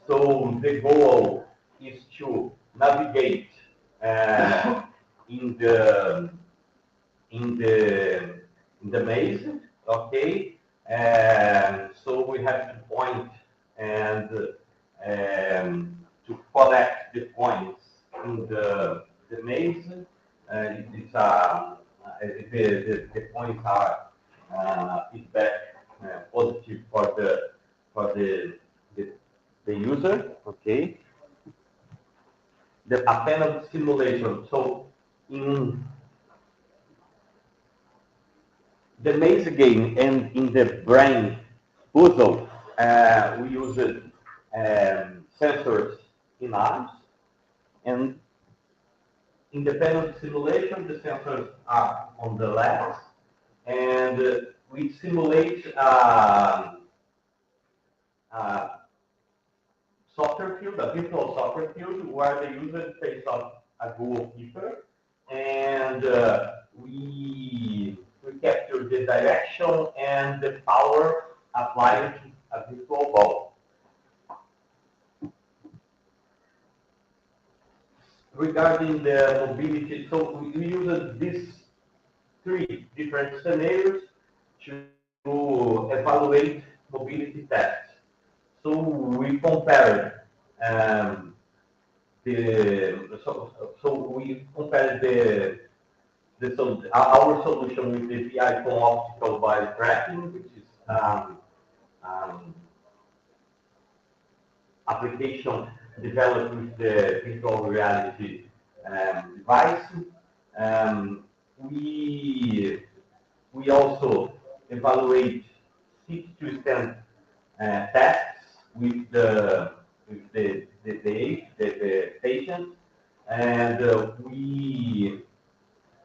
So the goal is to navigate in the in the in the maze, okay? And so we have to point and to collect the points in the maze. It's the points are feedback positive for the user, okay? The a panel simulation. So in the maze game and in the brain puzzle, we used sensors in arms, and in the panel simulation, the sensors are on the legs, and we simulate soccer field, a virtual soccer field, where the user face off a goalkeeper, and we capture the direction and the power applied to a virtual ball. Regarding the mobility, so we use these three different scenarios to evaluate mobility tests. So we compared we compared our solution with the PI from optical by tracking, which is application developed with the virtual reality device. We also evaluate sit-to-stand tests with the patient, and we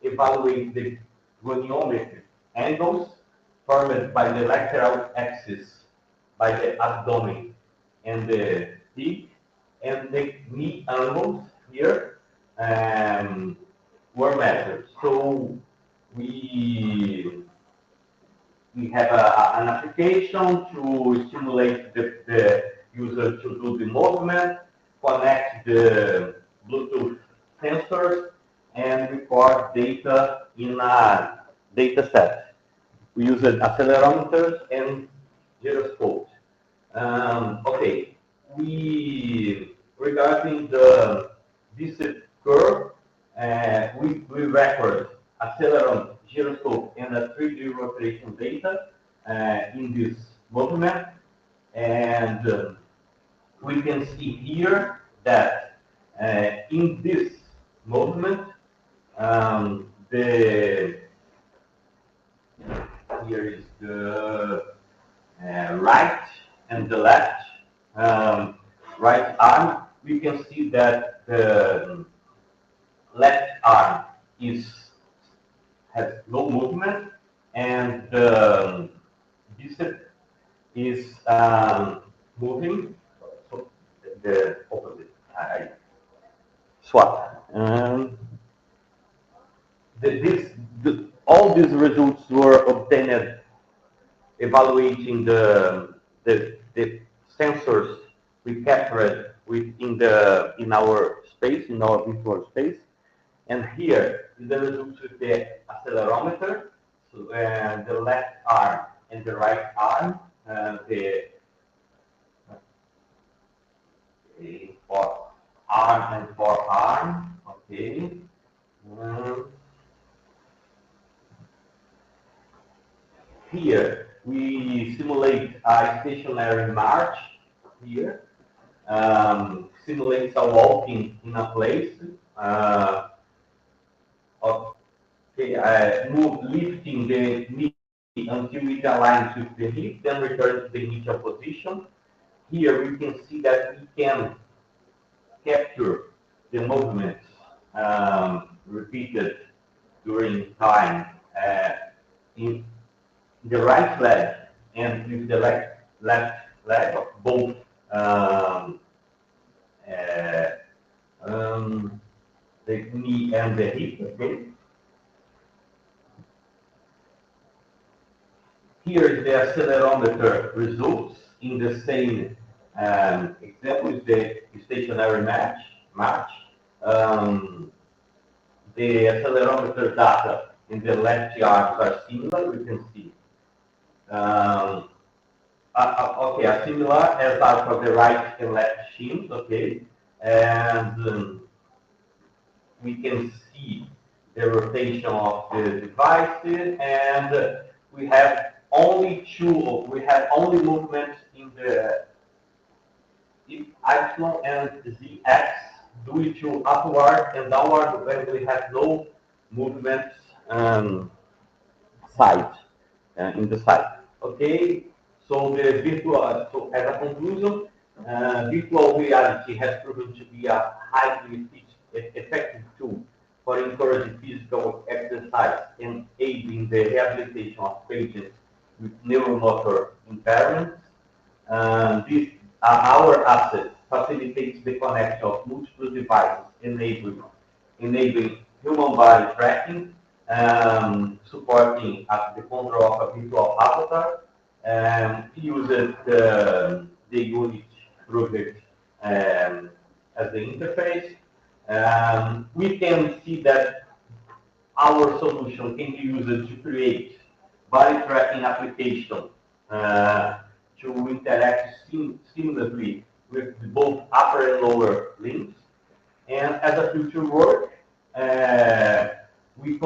evaluate the goniometric angles formed by the lateral axis, by the abdomen and the hip, and the knee angles here were measured. So we have an application to stimulate the user to do the movement, connect the Bluetooth sensors, and record data in a data set. we used accelerometers and gyroscopes. Okay, regarding the visit curve, we record accelerometer, gyroscope, and a 3D rotation data in this movement, and we can see here that in this movement, the here is the right and the left right arm. We can see that the left arm has no movement, and the bicep is moving. So the opposite. I swap. All these results were obtained evaluating the sensors we captured in our space, in our virtual space. And here is the results with the accelerometer, so, the left arm and the right arm, for arm and for arm, okay. Here we simulate a stationary march. Here simulates a walking in a place. Okay, lifting the knee until it aligns with the hip, then return to the initial position. Here we can see that we can capture the movements repeated during time in the right leg and with the left leg of both the knee and the hip. Okay. Here is the accelerometer results in the same example with the stationary march. The accelerometer data in the left arms are similar. We can see. Okay, similar as are for the right and left shins. Okay, and we can see the rotation of the devices, and we have only movements in the Y and ZX due to upward and downward when we have no movements side in the side. Okay, so so as a conclusion, virtual reality has proven to be a highly effective tool for encouraging physical exercise and aiding the rehabilitation of patients with neuromotor impairments. Our asset facilitates the connection of multiple devices, enabling human body tracking, supporting the control of a virtual avatar, uses the unit project as the interface. We can see that our solution can be used to create body tracking application to interact seamlessly with both upper and lower limbs. And as a future work, we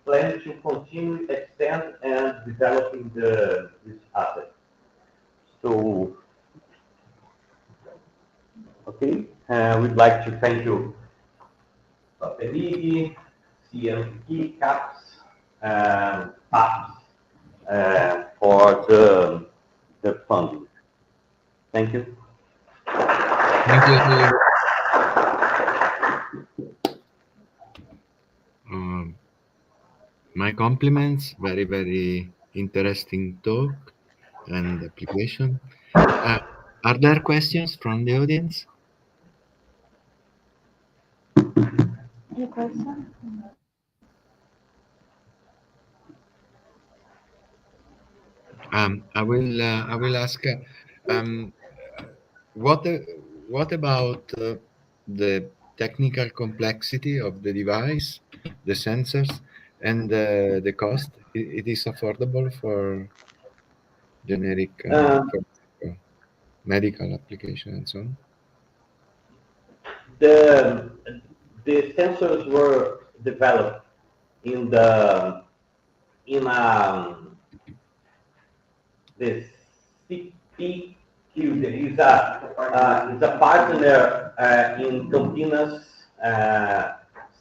plan to continue extend and developing this asset. So, okay, we'd like to thank you, Dr. Ligi, CMP, CAPS, PAPS, for the funding. Thank you. Thank you. My compliments. Very, very interesting talk and application. Are there questions from the audience? Any question? I will ask. What about the technical complexity of the device, the sensors? And the cost, it is affordable for generic, Um, for example, medical application and so on. the the sensors were developed in the in the CPQ. There is a partner in Campinas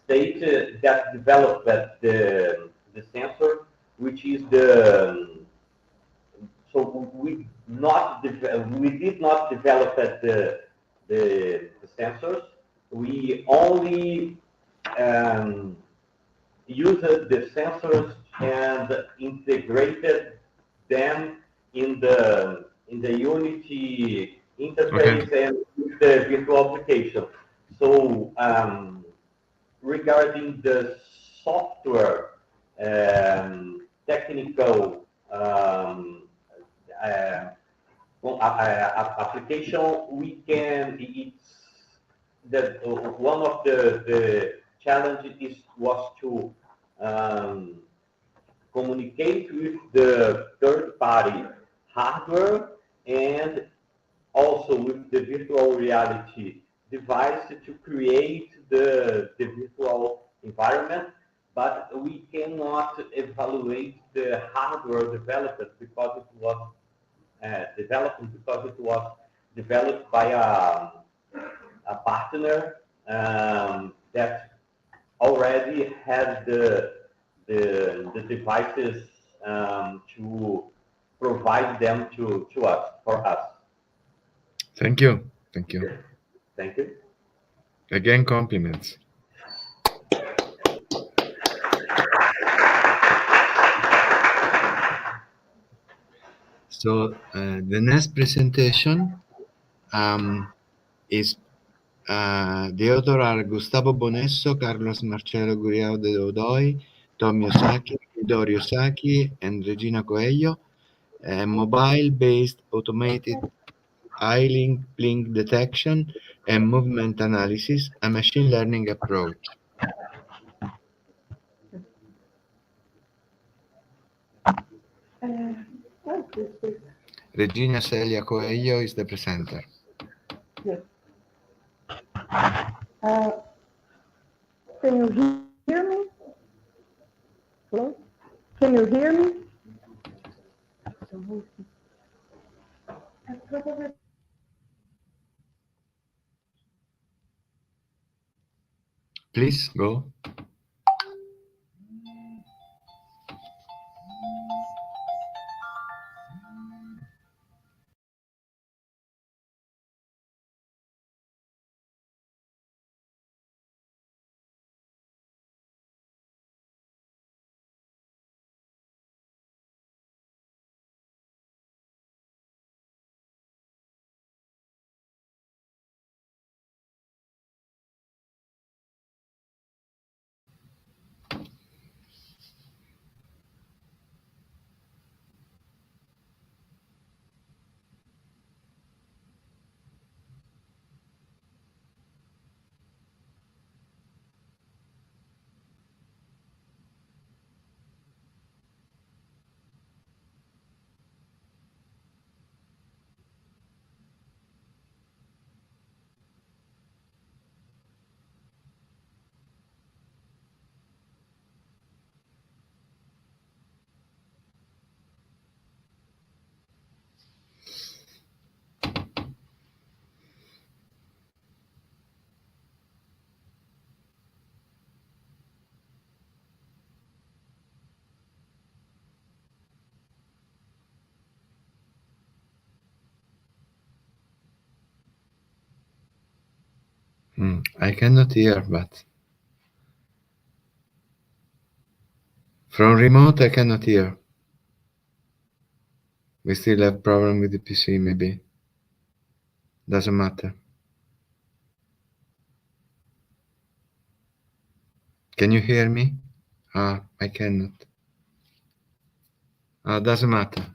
state that developed the sensor, which is the so we did not develop the sensors. We only um, used the sensors and integrated them in the Unity Okay. interface and with the virtual application. So regarding the software technical uh, application, we can, it's that one of the challenges was to um, communicate with the third party hardware and also with the virtual reality device to create the virtual environment, but we cannot evaluate the hardware developed because it was developed by a partner that already had the devices to provide them to us for us. Thank you. Thank you. Thank you. Again, compliments. So the next presentation is the author are Gustavo Bonesso, Carlos Marcelo Guriao de Godoy, Tomio Saki, Dorio Saki, and Regina Coelho. A mobile-based automated eye blink detection and movement analysis, a machine learning approach. Oh, please. Regina Celia Coelho is the presenter. Yes. Uh, can you hear me? Hello? Can you hear me? Please go. I cannot hear, but from remote I cannot hear. We still have problem with the PC, maybe. Doesn't matter. Can you hear me? I cannot. Doesn't matter.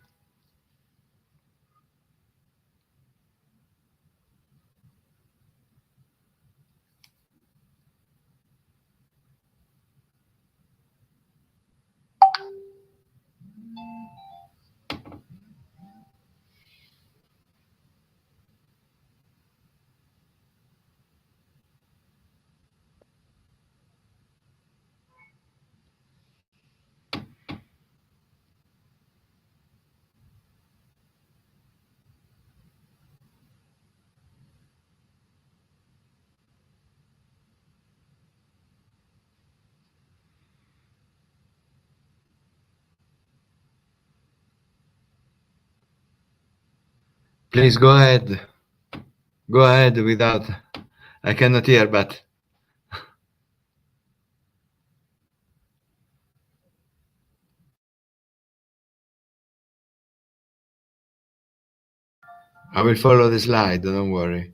Please go ahead. Go ahead without. I cannot hear, but I will follow the slide. Don't worry.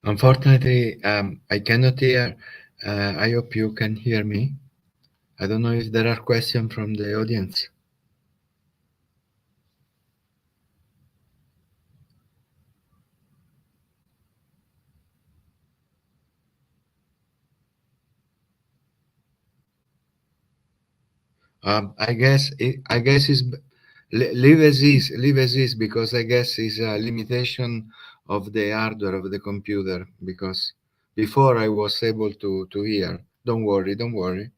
Unfortunately, I cannot hear. I hope you can hear me. I don't know if there are questions from the audience. I guess it's leave as is, because I guess it's a limitation of the hardware of the computer. Because before I was able to hear. Don't worry, don't worry.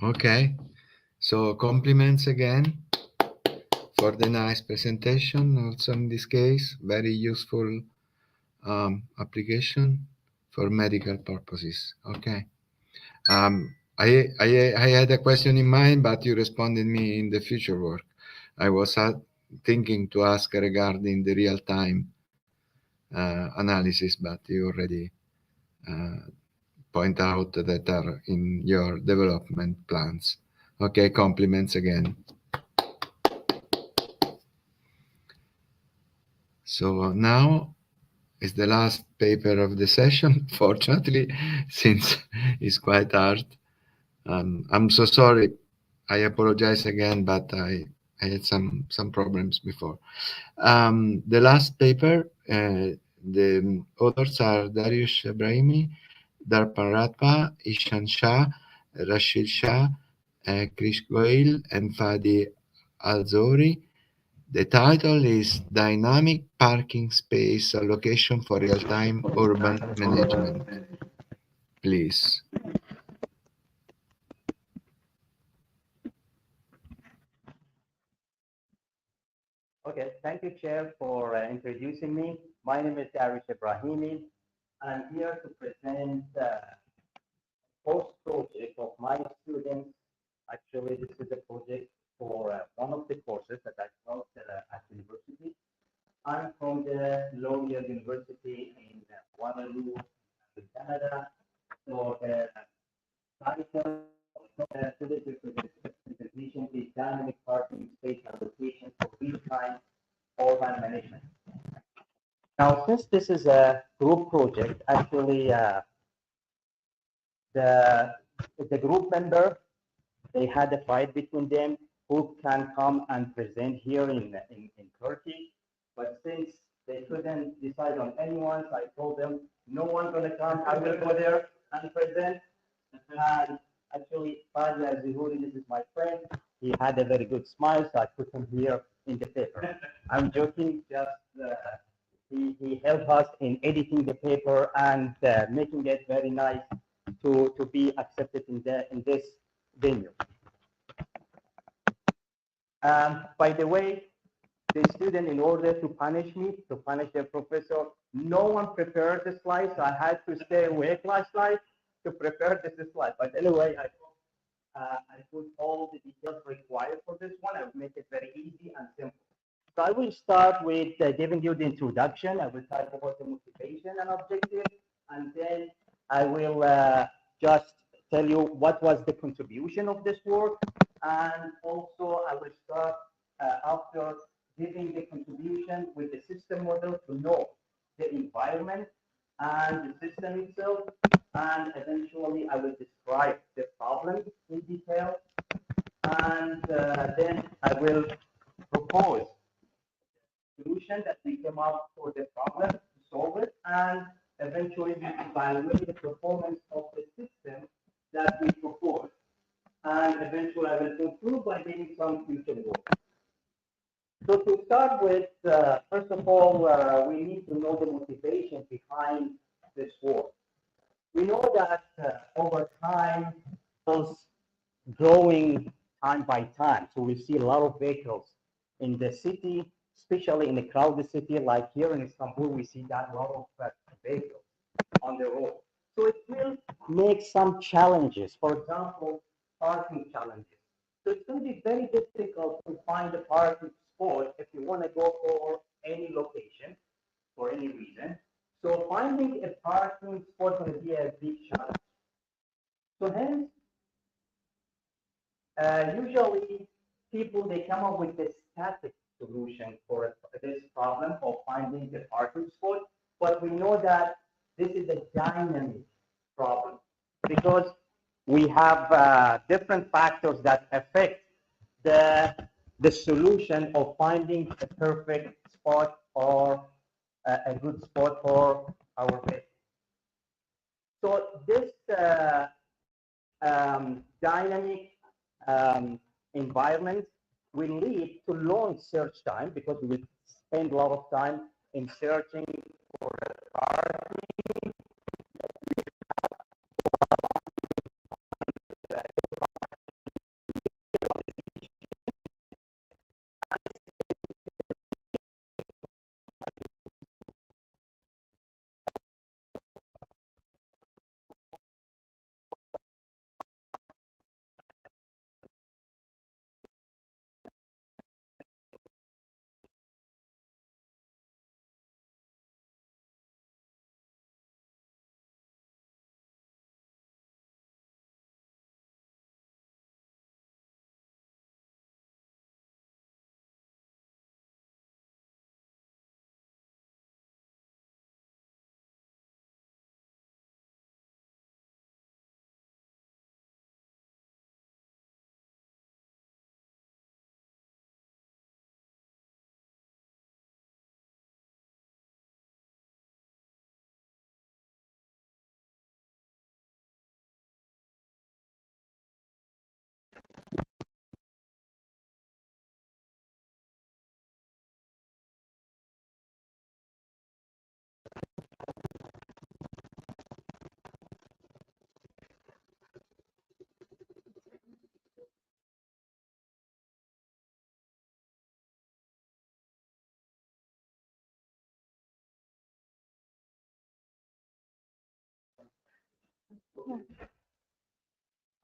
Okay. So compliments again for the nice presentation. Also in this case, very useful application for medical purposes. Okay. I had a question in mind, but you responded me in the future work. I was thinking to ask regarding the real-time analysis, but you already uh, point out that are in your development plans. Okay, compliments again. So now is the last paper of the session, fortunately, since it's quite hard. I'm so sorry. I apologize again, but I had some problems before. The last paper, the authors are Dariush Ibrahimi, Darpan Ratpa, Ishan Shah, Rashid Shah, Krish Goel, and Fadi Alzori. The title is Dynamic Parking Space Allocation for Real-Time Urban Management. Please. Okay, thank you, Chair, for introducing me. My name is Darish Ibrahimi. I'm here to present post project of my students. Actually, this is a project for one of the courses that I taught at university. I'm from the L'Oreal University in Waterloo, Canada. So the title of today's presentation is Dynamic Parking Space Allocation for Real-Time Urban Management. Now, since this is a group project, actually, the the group member, they had a fight between them who can come and present here in Turkey. But since they couldn't decide on anyone, so I told them, no one's going to come. I will go there and present. And actually, Fadi Al-Zuhuri, this is my friend. He had a very good smile, so I put him here in the paper. I'm joking, just he helped us in editing the paper and making it very nice to be accepted in this venue. By the way, the student, in order to punish me, to punish the professor, no one prepared the slides, so I had to stay awake last night to prepare this slide. But anyway, I put all the details required for this one. I will make it very easy and simple. So I will start with giving you the introduction. I will talk about the motivation and objective, and then I will just tell you what was the contribution of this work, and also I will start after giving the contribution with the system model to know the environment and the system itself, and eventually I will describe the problem in detail, and then I will propose solution that we came up for the problem to solve it, and eventually we evaluate the performance of the system that we propose. And eventually I will conclude by giving some future goals. So to start with, first of all, we need to know the motivation behind this work. We know that over time, those growing time by time. So we see a lot of vehicles in the city, especially in a crowded city like here in Istanbul. We see that a lot of vehicles on the road. So it will make some challenges. For example, parking challenges. So it's going to be very difficult to find a parking spot if you want to go for any location for any reason. So finding a parking spot will be a big challenge. So hence, usually people they come up with a static solution for this problem of finding the parking spot, but we know that this is a dynamic problem because we have different factors that affect the the solution of finding a perfect spot or a good spot for our vehicle. So this dynamic environment will lead to long search time because we will spend a lot of time in searching for a car.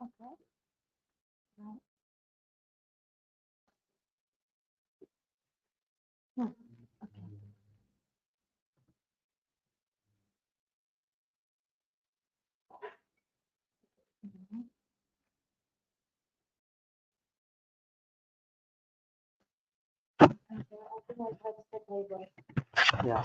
Okay. Right. Hmm. Mhm. Okay, I think I touched the table. Yeah.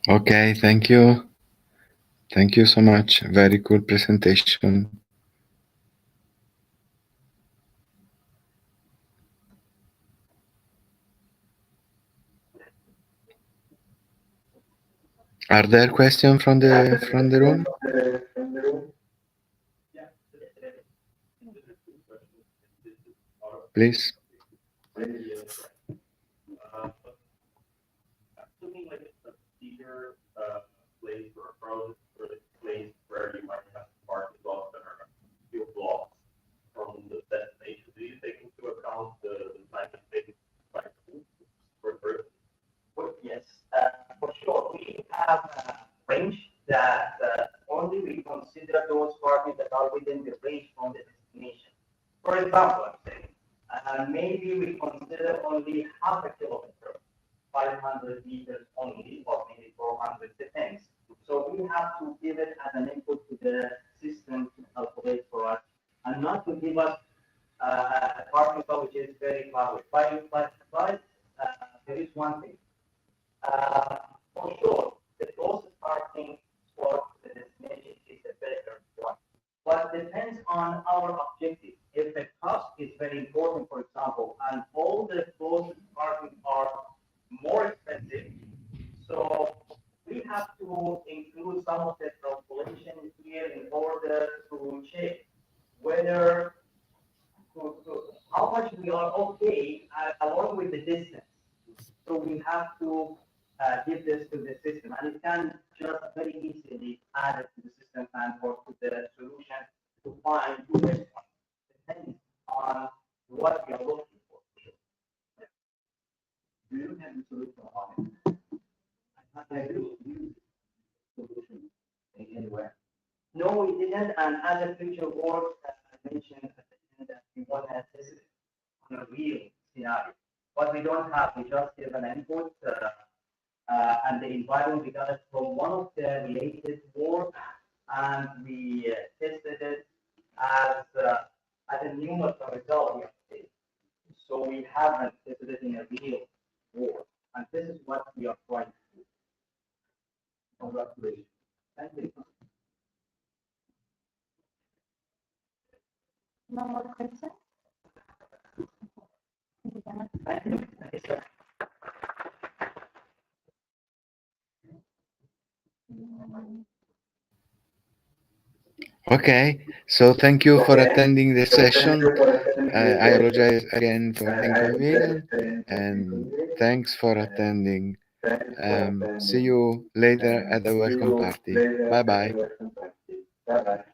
Okay, thank you. Thank you so much. Very cool presentation. Are there questions from the room? Please. Assuming like it's a bigger place or a crowded place where you might have parking lots that are a few blocks from the destination, do you take into account the time it takes by per person? Well, yes, for sure. We have a range that only we consider those parties that are within the range from the destination. For example, I'm saying, maybe we consider only half a kilometer, 500 meters only, or maybe 400, depends. So we have to give it as an input to the system to calculate for us, and not to give us a parking lot which is very far away. But there is one thing. For sure, the closest parking spot to the destination is a better one. But depends on our objective. If the cost is very important, for example, and all the closest parking are more expensive, so we have to include some of the calculation here in order to check whether how much we are okay along with the distance. So we have to give this to the system, and it can just very easily add it to the system and or to the solution to find the best one, depending on what we are looking for. Do you have the solution on it? I do use solution anywhere. No, we didn't, and as a future work, I mentioned at the end that we want to test it on a real scenario. But we don't have, we just give an input, and the environment we got it from one of the related work, and we tested it as a numerical result. We have to say. So we haven't tested it in a real work, and this is what we are trying to do. Congratulations. Thank you. No more questions? Thank you. Thank you. Okay, so thank you for attending the session. I apologize again for the inconvenience, and thanks for attending. See you later at the welcome party. Bye bye. Bye bye.